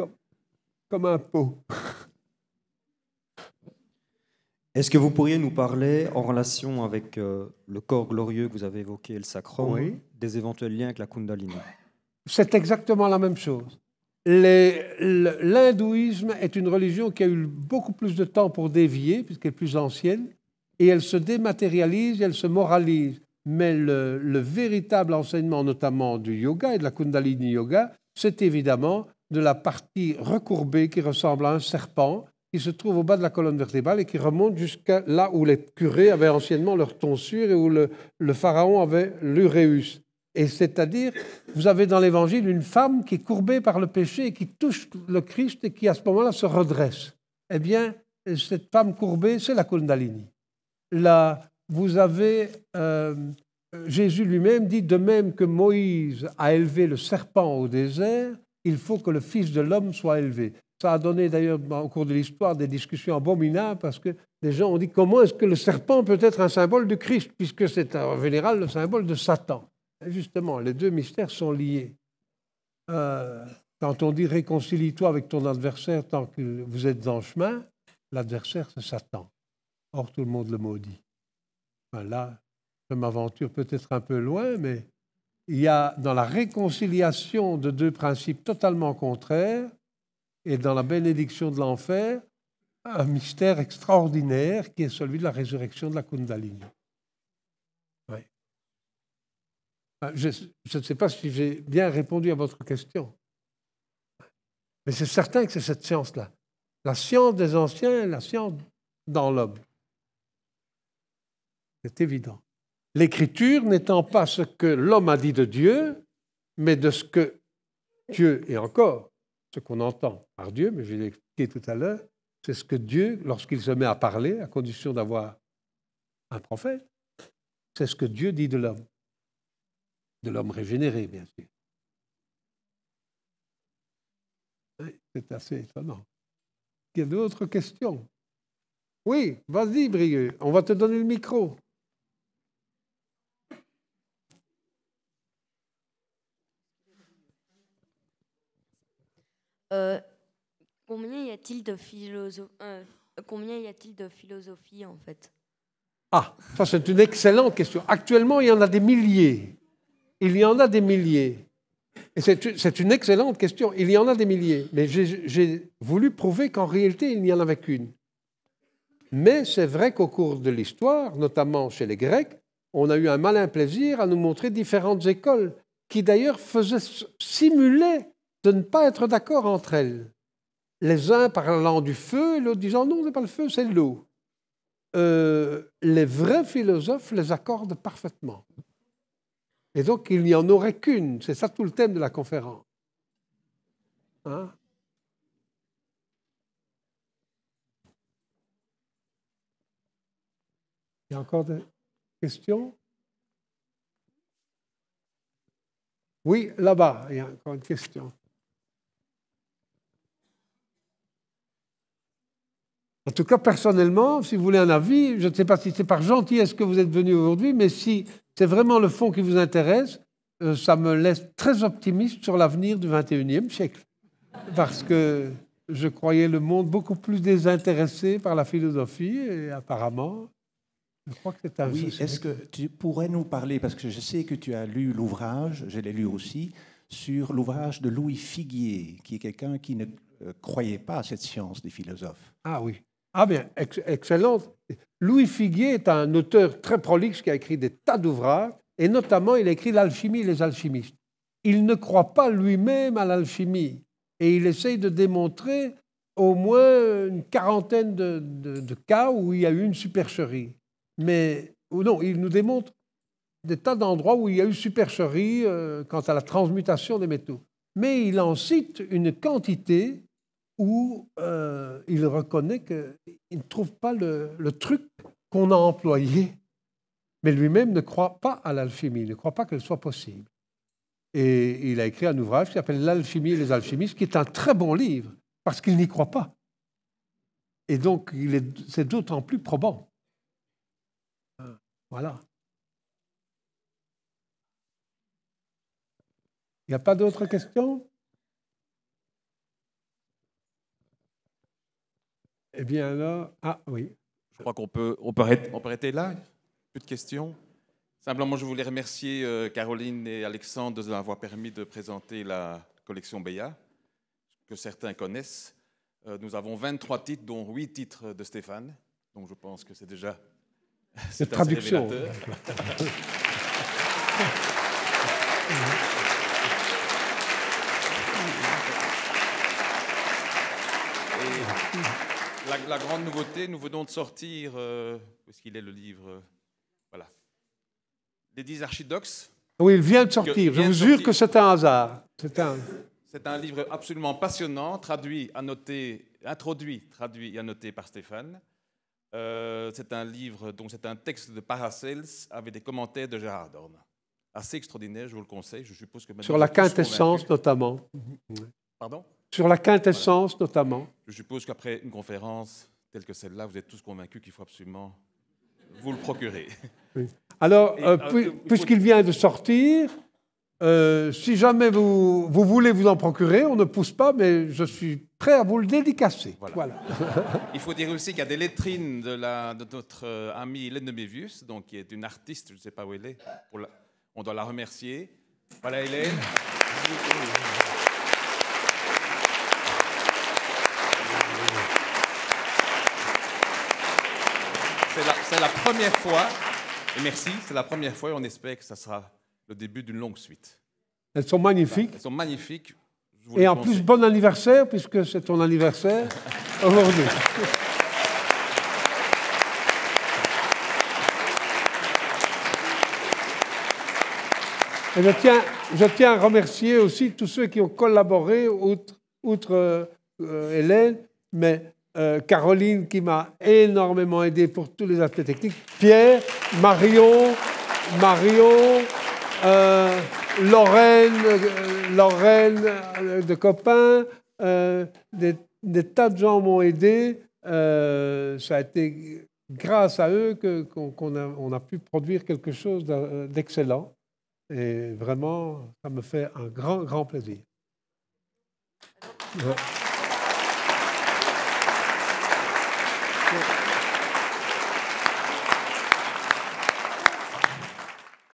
comme un pot. Est-ce que vous pourriez nous parler, en relation avec le corps glorieux que vous avez évoqué, le sacrum, oui, des éventuels liens avec la Kundalini? C'est exactement la même chose. L'hindouisme est une religion qui a eu beaucoup plus de temps pour dévier, puisqu'elle est plus ancienne, et elle se dématérialise, elle se moralise. Mais le véritable enseignement, notamment du yoga et de la Kundalini Yoga, c'est évidemment de la partie recourbée qui ressemble à un serpent, qui se trouve au bas de la colonne vertébrale et qui remonte jusqu'à là où les curés avaient anciennement leur tonsure et où le pharaon avait l'uréus. Et c'est-à-dire, vous avez dans l'Évangile une femme qui est courbée par le péché et qui touche le Christ et qui, à ce moment-là, se redresse. Eh bien, cette femme courbée, c'est la Kundalini. Là, vous avez... Jésus lui-même dit, de même que Moïse a élevé le serpent au désert, il faut que le Fils de l'homme soit élevé. Ça a donné d'ailleurs au cours de l'histoire des discussions abominables parce que des gens ont dit, comment est-ce que le serpent peut être un symbole du Christ, puisque c'est en général le symbole de Satan. Justement, les deux mystères sont liés. Quand on dit « réconcilie-toi avec ton adversaire tant que vous êtes en chemin », l'adversaire, c'est Satan. Or, tout le monde le maudit. Enfin, là, je m'aventure peut-être un peu loin, mais il y a dans la réconciliation de deux principes totalement contraires et dans la bénédiction de l'enfer, un mystère extraordinaire qui est celui de la résurrection de la Kundalini. Oui. Je ne sais pas si j'ai bien répondu à votre question. Mais c'est certain que c'est cette science-là. La science des anciens, la science dans l'homme. C'est évident. L'écriture n'étant pas ce que l'homme a dit de Dieu, mais de ce que Dieu, et encore, ce qu'on entend par Dieu, mais je l'ai expliqué tout à l'heure, c'est ce que Dieu, lorsqu'il se met à parler, à condition d'avoir un prophète, c'est ce que Dieu dit de l'homme régénéré, bien sûr. C'est assez étonnant. Il y a d'autres questions? Oui, vas-y, Brieux, on va te donner le micro. Combien y a-t-il de philosophie, en fait? Ah, ça c'est une excellente question. Actuellement, il y en a des milliers. Il y en a des milliers. Et c'est une excellente question. Il y en a des milliers. Mais j'ai voulu prouver qu'en réalité, il n'y en avait qu'une. Mais c'est vrai qu'au cours de l'histoire, notamment chez les Grecs, on a eu un malin plaisir à nous montrer différentes écoles qui d'ailleurs simulaient de ne pas être d'accord entre elles. Les uns parlant du feu, et l'autre disant non, ce n'est pas le feu, c'est l'eau. Les vrais philosophes les accordent parfaitement. Et donc, il n'y en aurait qu'une. C'est ça tout le thème de la conférence. Hein? Il y a encore des questions? Oui, là-bas, il y a encore une question. En tout cas, personnellement, si vous voulez un avis, je ne sais pas si c'est par gentillesse que vous êtes venu aujourd'hui, mais si c'est vraiment le fond qui vous intéresse, ça me laisse très optimiste sur l'avenir du XXIe siècle. Parce que je croyais le monde beaucoup plus désintéressé par la philosophie, et apparemment, je crois que c'est un... Oui, est-ce que tu pourrais nous parler, parce que je sais que tu as lu l'ouvrage, je l'ai lu aussi, sur l'ouvrage de Louis Figuier, qui est quelqu'un qui ne croyait pas à cette science des philosophes. Ah oui. Ah bien, excellent. Louis Figuier est un auteur très prolixe qui a écrit des tas d'ouvrages, et notamment il a écrit L'alchimie et les alchimistes. Il ne croit pas lui-même à l'alchimie, et il essaye de démontrer au moins une quarantaine de cas où il y a eu une supercherie. Mais non, il nous démontre des tas d'endroits où il y a eu supercherie quant à la transmutation des métaux. Mais il en cite une quantité où il reconnaît qu'il ne trouve pas le truc qu'on a employé. Mais lui-même ne croit pas à l'alchimie, il ne croit pas qu'elle soit possible. Et il a écrit un ouvrage qui s'appelle L'alchimie et les alchimistes, qui est un très bon livre, parce qu'il n'y croit pas. Et donc, c'est d'autant plus probant. Voilà. Il n'y a pas d'autres questions? Eh bien là... Ah oui. Je crois qu'on peut arrêter là. Plus de questions. Simplement, je voulais remercier Caroline et Alexandre de nous avoir permis de présenter la collection Béat, que certains connaissent. Nous avons 23 titres, dont 8 titres de Stéphane. Donc je pense que c'est déjà... C'est traduction. Et la grande nouveauté, nous venons de sortir, puisqu'il est le livre, voilà, Les 10 archidoxes. Oui, il vient de sortir. Je vous jure que c'est un hasard. C'est un livre absolument passionnant, traduit et annoté par Stéphane. C'est un livre, donc c'est un texte de Paracels avec des commentaires de Gérard Dorn. Assez extraordinaire, je vous le conseille. Je suppose que sur la quintessence, notamment. Pardon ? Sur la quintessence, notamment. Je suppose qu'après une conférence telle que celle-là, vous êtes tous convaincus qu'il faut absolument vous le procurer. Oui. Alors, puisqu'il vient de sortir, si jamais vous voulez vous en procurer, on ne pousse pas, mais je suis prêt à vous le dédicacer. Voilà. Il faut dire aussi qu'il y a des lettrines de notre amie Hélène de Mévius, donc, qui est une artiste, je ne sais pas où elle est, on doit la remercier. Voilà Hélène. C'est la première fois, et merci, c'est la première fois et on espère que ça sera le début d'une longue suite. Elles sont magnifiques. Elles sont magnifiques. Et en plus, bon anniversaire, puisque c'est ton anniversaire aujourd'hui. Et je tiens à remercier aussi tous ceux qui ont collaboré, outre Hélène, mais Caroline qui m'a énormément aidé pour tous les aspects techniques, Pierre, Marion Lorraine de copains, des tas de gens m'ont aidé. Ça a été grâce à eux qu'on a pu produire quelque chose d'excellent. Et vraiment, ça me fait un grand, grand plaisir. Ouais.